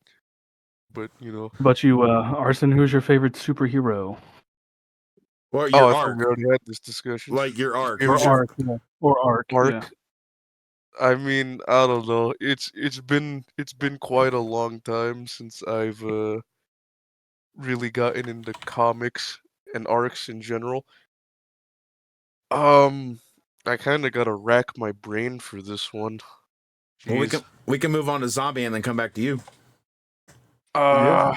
but How about you, Arson? Who's your favorite superhero? Or your I arc. thought we already had this discussion. Like your arc. Or arc. Or arc. Yeah. I mean, I don't know. It's been quite a long time since I've really gotten into comics and arcs in general. I kind of gotta rack my brain for this one. Well, we can move on to Zhombi and then come back to you. I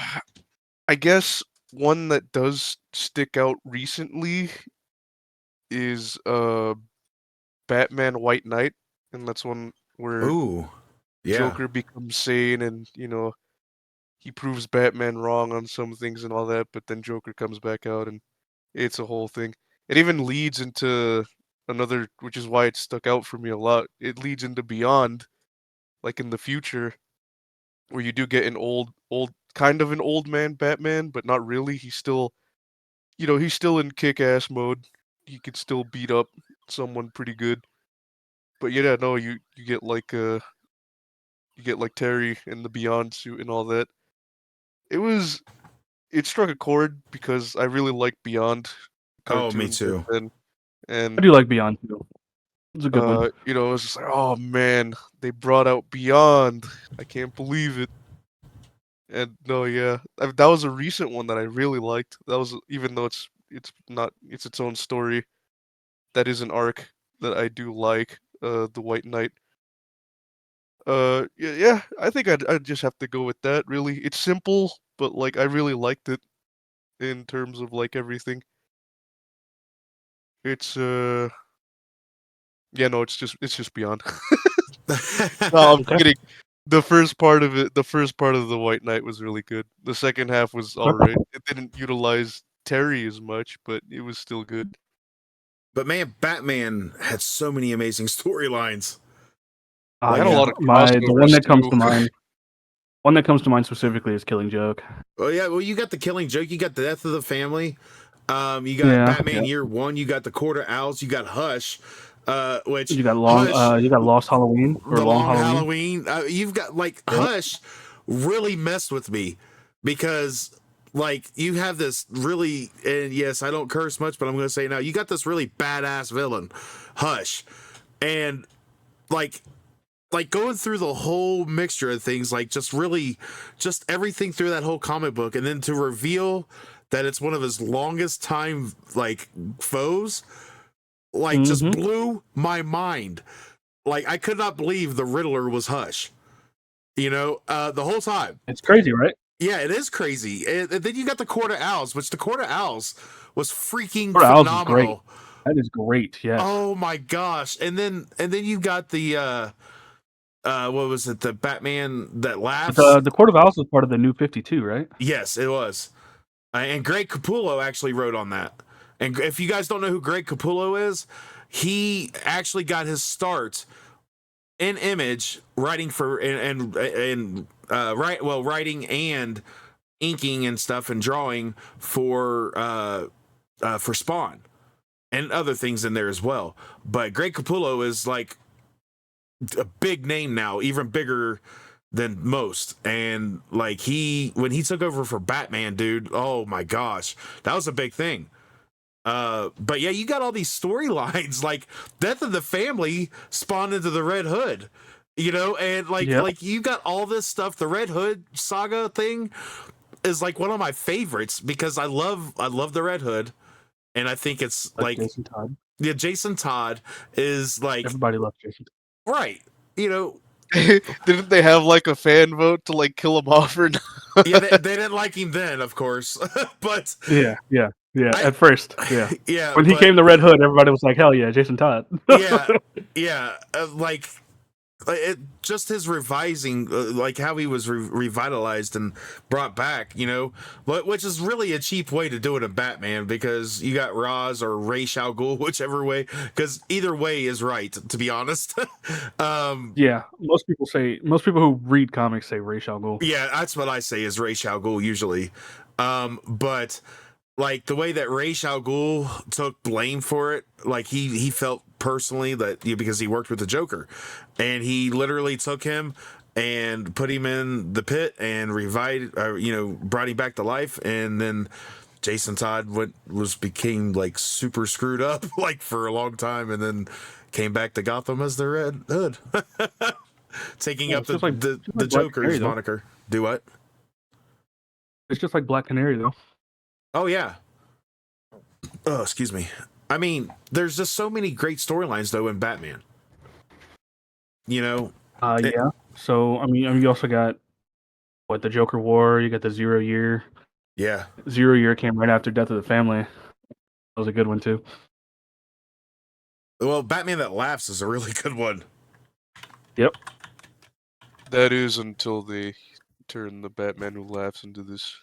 guess one that does stick out recently is Batman White Knight, and that's one where Joker becomes sane, and he proves Batman wrong on some things and all that, but then Joker comes back out, and it's a whole thing. It even leads into another, which is why it stuck out for me a lot. It leads into Beyond, like in the future, where you do get an kind of an old man Batman, but not really. He's still, he's still in kick-ass mode. He could still beat up someone pretty good. But yeah, no, you get like Terry in the Beyond suit and all that. It struck a chord because I really like Beyond cartoons. Oh, me too. And I do like Beyond too. It's a good one. it was just like, oh man, they brought out Beyond. I can't believe it. And no, yeah, that was a recent one that I really liked. That was, even though it's its own story. That is an arc that I do like. The White Knight. Yeah, I think I'd just have to go with that. Really, it's simple, but like I really liked it in terms of like everything. It's yeah, no, it's just Beyond. No, I'm kidding. The first part of the White Knight was really good. The second half was alright. It didn't utilize Terry as much, but it was still good. But man, Batman had so many amazing storylines. I had a lot of the one that comes to mind. One that comes to mind specifically is Killing Joke. Oh yeah, well you got the Killing Joke, you got the Death of the Family, you got Batman Year One, you got the Quarter Owls, you got Hush, which you got Lost Halloween or the Long Halloween. You've got like Hush really messed with me because like you have this really, and yes, I don't curse much, but I'm going to say now, you got this really badass villain, Hush, and like going through the whole mixture of things, like just everything through that whole comic book, and then to reveal that it's one of his longest time like foes, like just blew my mind. Like I could not believe the Riddler was Hush, the whole time. It's crazy, right? Yeah, it is crazy. And then you got the Quarter Owls, which the Quarter Owls was freaking Quarter Owls is phenomenal. That is great. Yes. Oh my gosh. And then you got the what was it? The Batman that laughs. The Court of Owls was part of the New 52, right? Yes, it was. And Greg Capullo actually wrote on that. And if you guys don't know who Greg Capullo is, he actually got his start in Image writing for writing and inking and stuff and drawing for Spawn and other things in there as well. But Greg Capullo is like a big name now, even bigger than most. And like when he took over for Batman, dude, oh my gosh, that was a big thing. But yeah, you got all these storylines like Death of the Family spawned into the Red Hood, and like you got all this stuff. The Red Hood saga thing is like one of my favorites because I love the Red Hood, and I think it's like Jason Todd. Yeah, Jason Todd is like everybody loves Jason. Right. Didn't they have like a fan vote to like kill him off or not? Yeah, they didn't like him then, of course. But yeah. At first, yeah. Yeah. When he came to Red Hood, everybody was like, "Hell yeah, Jason Todd." Yeah. Like just his revising, like how he was revitalized and brought back, which is really a cheap way to do it in Batman because you got Ra's or Ra's al Ghul, whichever way, because either way is right, to be honest. Yeah, most people who read comics say Ra's al Ghul. Yeah, that's what I say is Ra's al Ghul usually. But like the way that Ra's al Ghul took blame for it, like he felt personally that because he worked with the Joker, and he literally took him and put him in the pit and revived, brought him back to life, and then Jason Todd became like super screwed up like for a long time, and then came back to Gotham as the Red Hood, taking up the Joker's moniker. Do what? It's just like Black Canary, though. Oh yeah. Oh, excuse me. I mean, there's just so many great storylines though in Batman. Yeah. So I mean, you also got the Joker War. You got the 0 Year. Yeah. 0 Year came right after Death of the Family. That was a good one too. Well, Batman That Laughs is a really good one. Yep. That is until they turn the Batman Who Laughs into this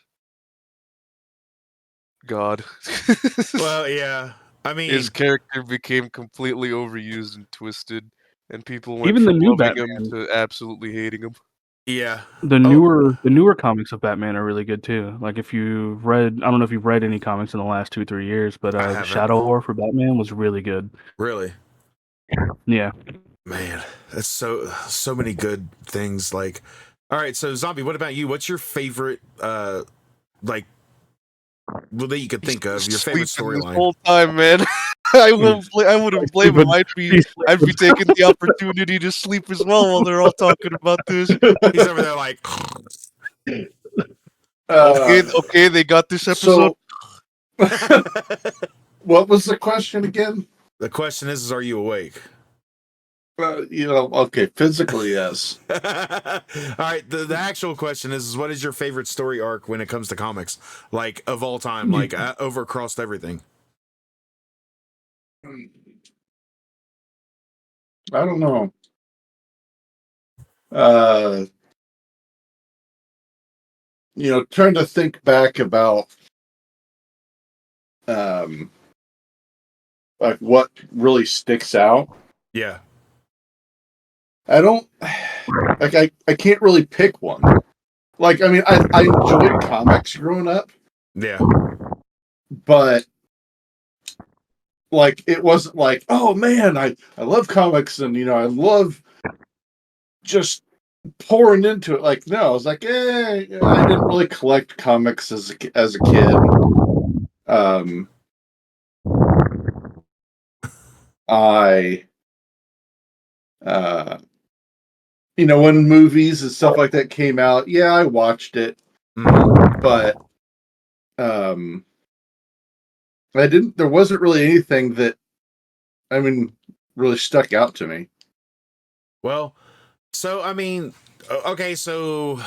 god. Well, yeah. I mean, his character became completely overused and twisted, and people went even from the new loving Batman him to absolutely hating him. Yeah. The newer comics of Batman are really good too. Like if you've read, I don't know if you've read any comics in the last 2-3 years, but the Shadow War for Batman was really good. Really? Yeah. Man, that's so many good things. Like, all right, so Zombie, what about you? What's your favorite that you could think of your favorite storyline? Whole time, man. I wouldn't blame him. I'd be taking the opportunity to sleep as well while they're all talking about this. He's over there like. Okay, they got this episode. So, what was the question again? The question is are you awake? Okay, physically, yes. All right, the actual question is what is your favorite story arc when it comes to comics? Like, of all time, like, over across everything? I don't know. Trying to think back about, like, what really sticks out. Yeah. I don't like. I can't really pick one. Like, I mean, I enjoyed comics growing up. Yeah. But like, it wasn't like, oh man, I love comics and I love just pouring into it. Like, no, I was like, I didn't really collect comics as a kid. When movies and stuff like that came out, yeah, I watched it. But there wasn't really anything that really stuck out to me. Well, so I mean, okay, so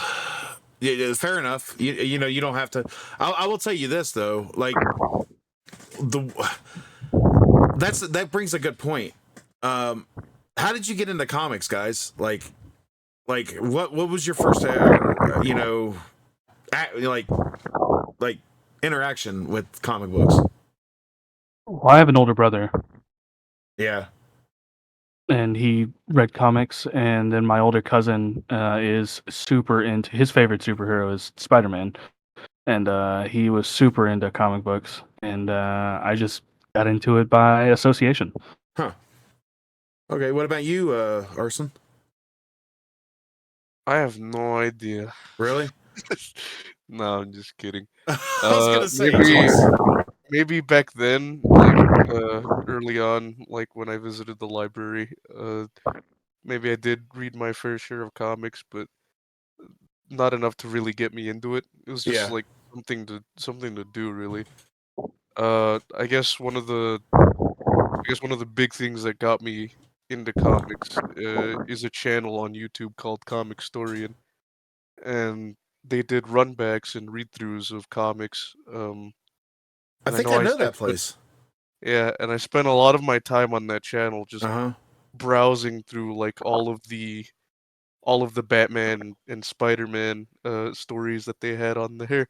yeah, fair enough. You don't have to. I will tell you this though, like the that brings a good point. How did you get into comics, guys? Like what was your first like interaction with comic books? Well, I have an older brother, Yeah. and he read comics, and then my older cousin is super into, his favorite superhero is Spider-Man, and he was super into comic books, and I just got into it by association. Huh. Okay, what about you, Arson? I have no idea. Really? No, I'm just kidding. I was gonna say, Maybe jeez. maybe back then, like early on, like when I visited the library, maybe I did read my fair share of comics, but not enough to really get me into it. It was just Yeah. like something to do, really. I guess one of the big things that got me into comics is a channel on YouTube called Comic Storian, and they did runbacks and read-throughs of comics. I And I think know I I know that spent place. yeah, and I spent a lot of my time on that channel just Uh-huh. browsing through like all of the Batman and Spider-Man stories that they had on there.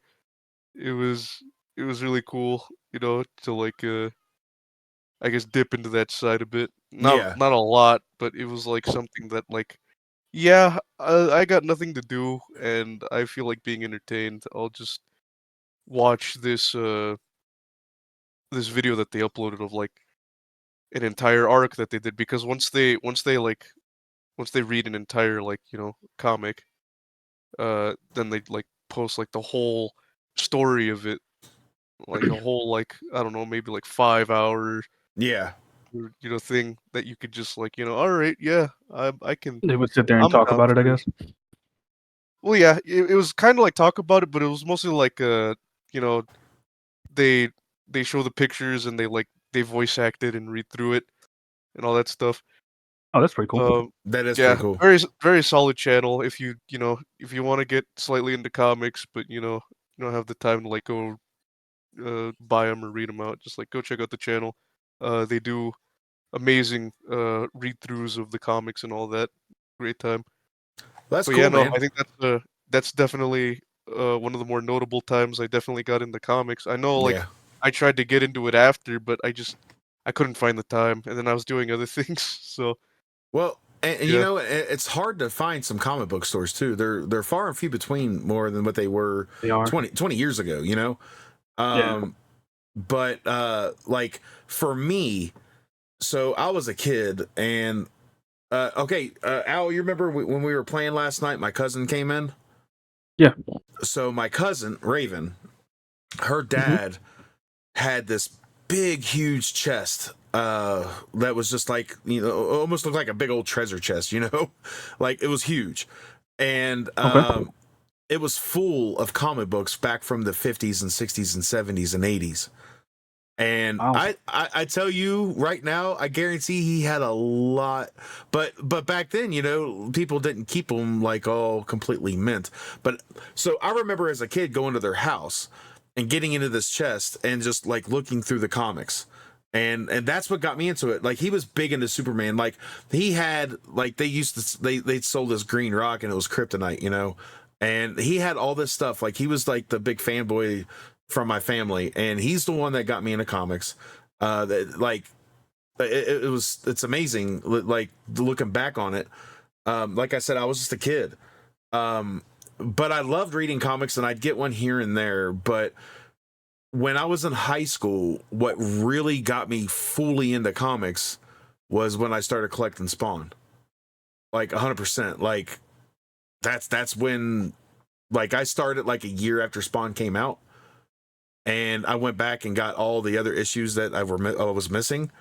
It was it was really cool, to like I guess dip into that side a bit. Yeah. Not a lot, but it was like something that like yeah, I got nothing to do and I feel like being entertained. I'll just watch this video that they uploaded of like an entire arc that they did because once they read an entire like, comic, then they like post like the whole story of it, like a whole like I don't know, maybe like 5 hour Yeah. thing that you could just like, all right, yeah, I can They would sit there and I'm talk down about it, I for guess. well yeah, it was kind of like talk about it, but it was mostly like you know, they they show the pictures and they voice act it and read through it and all that stuff. Oh, that's pretty cool. That is pretty Yeah, cool. very solid channel if if you want to get slightly into comics, but you don't have the time to like go buy them or read them out. Just like go check out the channel. They do amazing read-throughs of the comics and all that. Great time. That's But yeah, cool, no, man. I think that's definitely one of the more notable times I definitely got into comics. I know like Yeah. I tried to get into it after, but I couldn't find the time, and then I was doing other things. So Well, and yeah, it's hard to find some comic book stores too. They're far and few between more than what they were They are. 20 years ago, Yeah. But like for me, so I was a kid and okay, Al, you remember when we were playing last night, my cousin came in? Yeah. So my cousin, Raven, her Mm-hmm. dad had this big huge chest that was just like almost looked like a big old treasure chest, like it was huge. And Okay. it was full of comic books back from the 50s and 60s and 70s and 80s. And Wow. I tell you right now, I guarantee he had a lot, but back then, people didn't keep them like all completely mint. But so I remember as a kid going to their house and getting into this chest and just like looking through the comics. And that's what got me into it. Like he was big into Superman. Like he had like they sold this green rock and it was kryptonite, and he had all this stuff. Like he was like the big fanboy from my family, and he's the one that got me into comics. That like it's amazing. Like looking back on it, like I said, I was just a kid, but I loved reading comics, and I'd get one here and there. But when I was in high school, what really got me fully into comics was when I started collecting Spawn, like 100%. Like that's when like I started like a year after Spawn came out. And I went back and got all the other issues that I was missing.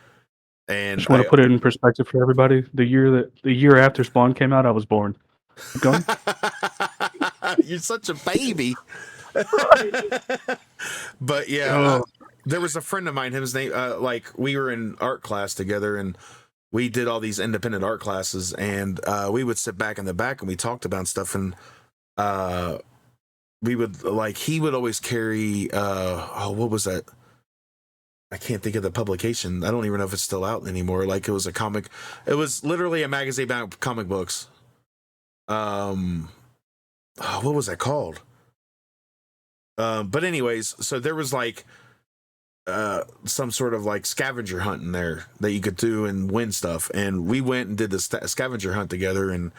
And Just want to put it in perspective for everybody. The year after Spawn came out, I was born. Keep going. You're such a baby. But yeah, Oh, there was a friend of mine. His name, like we were in art class together, and we did all these independent art classes, and we would sit back in the back and we talked about stuff, and we would like he would always carry what was that? I can't think of the publication. I don't even know if it's still out anymore. Like it was a comic. It was literally a magazine about comic books. What was that called? But anyways, so there was like some sort of like scavenger hunt in there that you could do and win stuff. And we went and did the scavenger hunt together and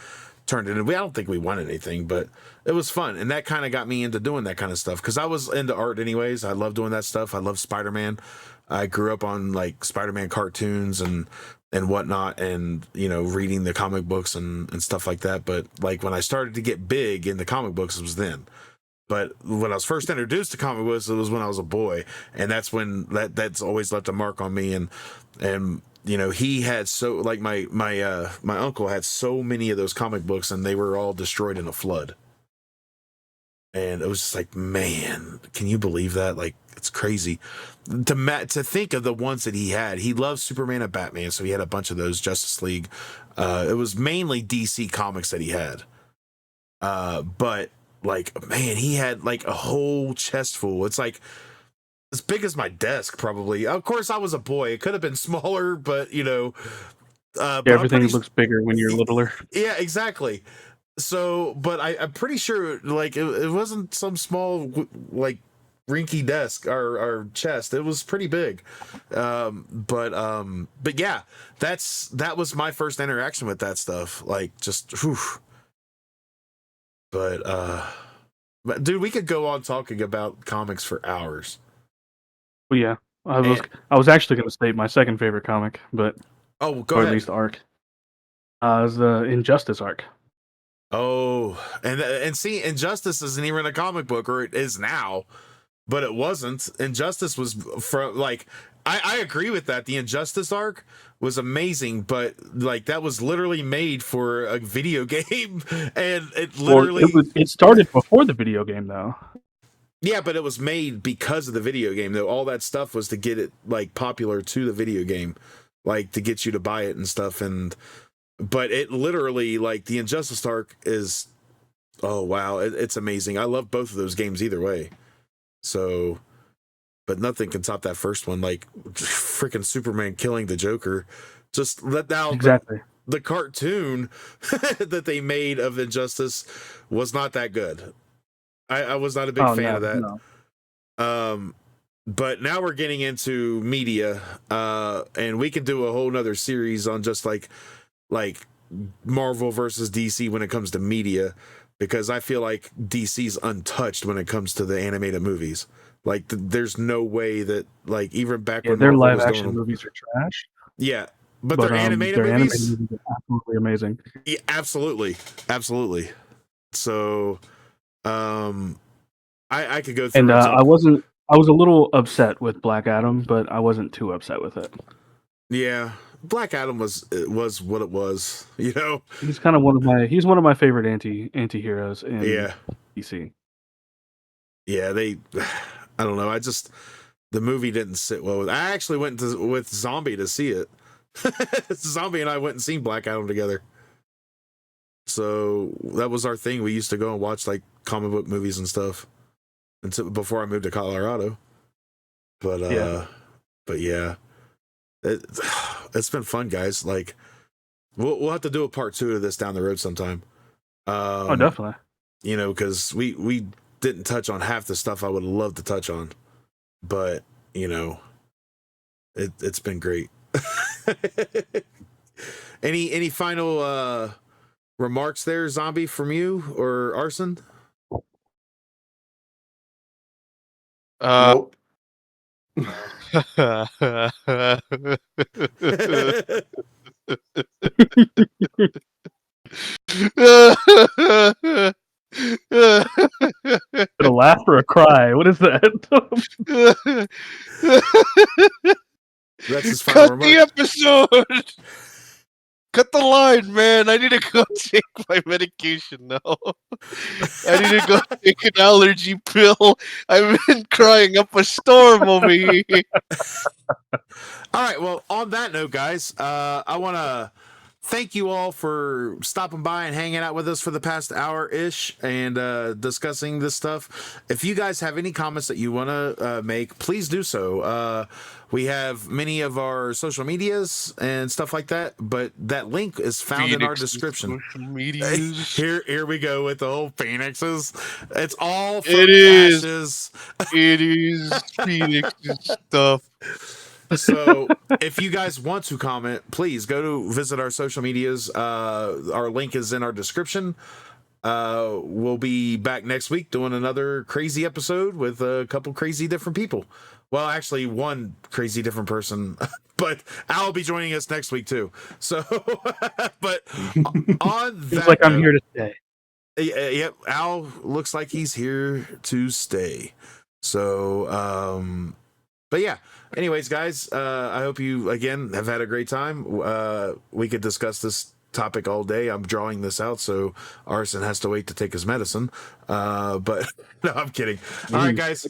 turned it in. I don't think we won anything, but it was fun. And that kind of got me into doing that kind of stuff because I was into art anyways. I love doing that stuff. I love Spider-Man. I grew up on like Spider-Man cartoons and whatnot, and you know, reading the comic books and stuff like that. But like when I started to get big in the comic books, it was then. But when I was first introduced to comic books, it was when I was a boy, and that's when that's always left a mark on me. And you know, he had so like my uncle had so many of those comic books, and they were all destroyed in a flood. And it was just like, man, can you believe that? Like, it's crazy to think of the ones that he had. He loved Superman and Batman, so he had a bunch of those. Justice League. It was mainly DC comics that he had. But like, man, he had like a whole chest full. It's like as big as my desk, probably. Of course, I was a boy. It could have been smaller, but you know, but everything looks bigger when you're littler. Yeah, exactly. So, but I'm pretty sure like it wasn't some small like rinky desk or chest. It was pretty big. But yeah, that was my first interaction with that stuff. Like just whew. But dude, we could go on talking about comics for hours. Well, yeah, I was actually going to state my second favorite comic, but go or ahead. at least arc. It was the Injustice arc. Oh, and see, Injustice isn't even a comic book, or it is now, but it wasn't. Injustice was from like I agree with that. The Injustice arc was amazing, but like that was literally made for a video game, and it literally it started before the video game though. Yeah, but it was made because of the video game though. All that stuff was to get it like popular to the video game, like to get you to buy it and stuff. But it literally like the Injustice arc is, oh wow, it's amazing. I love both of those games either way. So, but nothing can top that first one. Like freaking Superman killing the Joker. Just let down exactly. The cartoon that they made of Injustice was not that good. I was not a big fan of that. No. But now we're getting into media, and we can do a whole nother series on just like Marvel versus DC when it comes to media, because I feel like DC's untouched when it comes to the animated movies. Like there's no way that like even back when their Marvel live action movies are trash. Yeah, but their animated movies, animated movies are absolutely amazing. Yeah, absolutely. So, I could go through. And I was a little upset with Black Adam, but I wasn't too upset with it. Yeah, Black Adam was what it was. You know, he's kind of one of my favorite anti-heroes in DC. Yeah, I don't know. The movie didn't sit well with. I actually went with Zhombi to see it. Zhombi and I went and seen Black Adam together. So that was our thing. We used to go and watch like comic book movies and stuff until before I moved to Colorado. But yeah, it's been fun, guys. Like we'll have to do a part 2 of this down the road sometime. Oh, definitely. You know, because we didn't touch on half the stuff I would love to touch on, but you know, it's been great. Any final remarks there, Zhombi, from you or Arson? Nope. A laugh or a cry? What is that? That's his final Cut the episode. Cut the line, man. I need to go take my medication now. I need to go take an allergy pill. I've been crying up a storm over here. All right. Well, on that note, guys, I want to thank you all for stopping by and hanging out with us for the past hour-ish and discussing this stuff. If you guys have any comments that you want to make, please do so. We have many of our social medias and stuff like that, but that link is found in our description. Social medias. Here we go with the whole phoenixes. It's all from It the is. ashes. It is Phoenix stuff. So if you guys want to comment, please go to visit our social medias. Our link is in our description. We'll be back next week doing another crazy episode with a couple crazy different people. Well, actually, one crazy different person, but Al will be joining us next week too. So, but on that, It's like I'm here to stay. Yep, Al looks like he's here to stay. So, but yeah. Anyways, guys, I hope you again have had a great time. We could discuss this topic all day. I'm drawing this out, so Arson has to wait to take his medicine. But no, I'm kidding. All right, guys.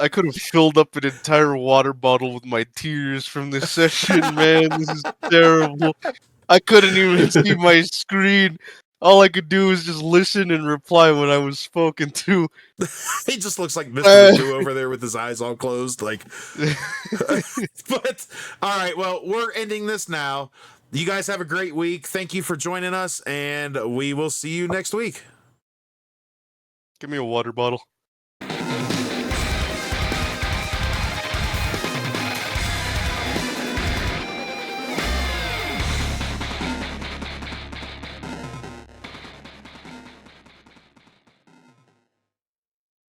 I could have filled up an entire water bottle with my tears from this session, man. This is terrible. I couldn't even see my screen. All I could do was just listen and reply when I was spoken to. He just looks like Mr. Magoo over there with his eyes all closed. Like, but all right. Well, we're ending this now. You guys have a great week. Thank you for joining us, and we will see you next week. Give me a water bottle.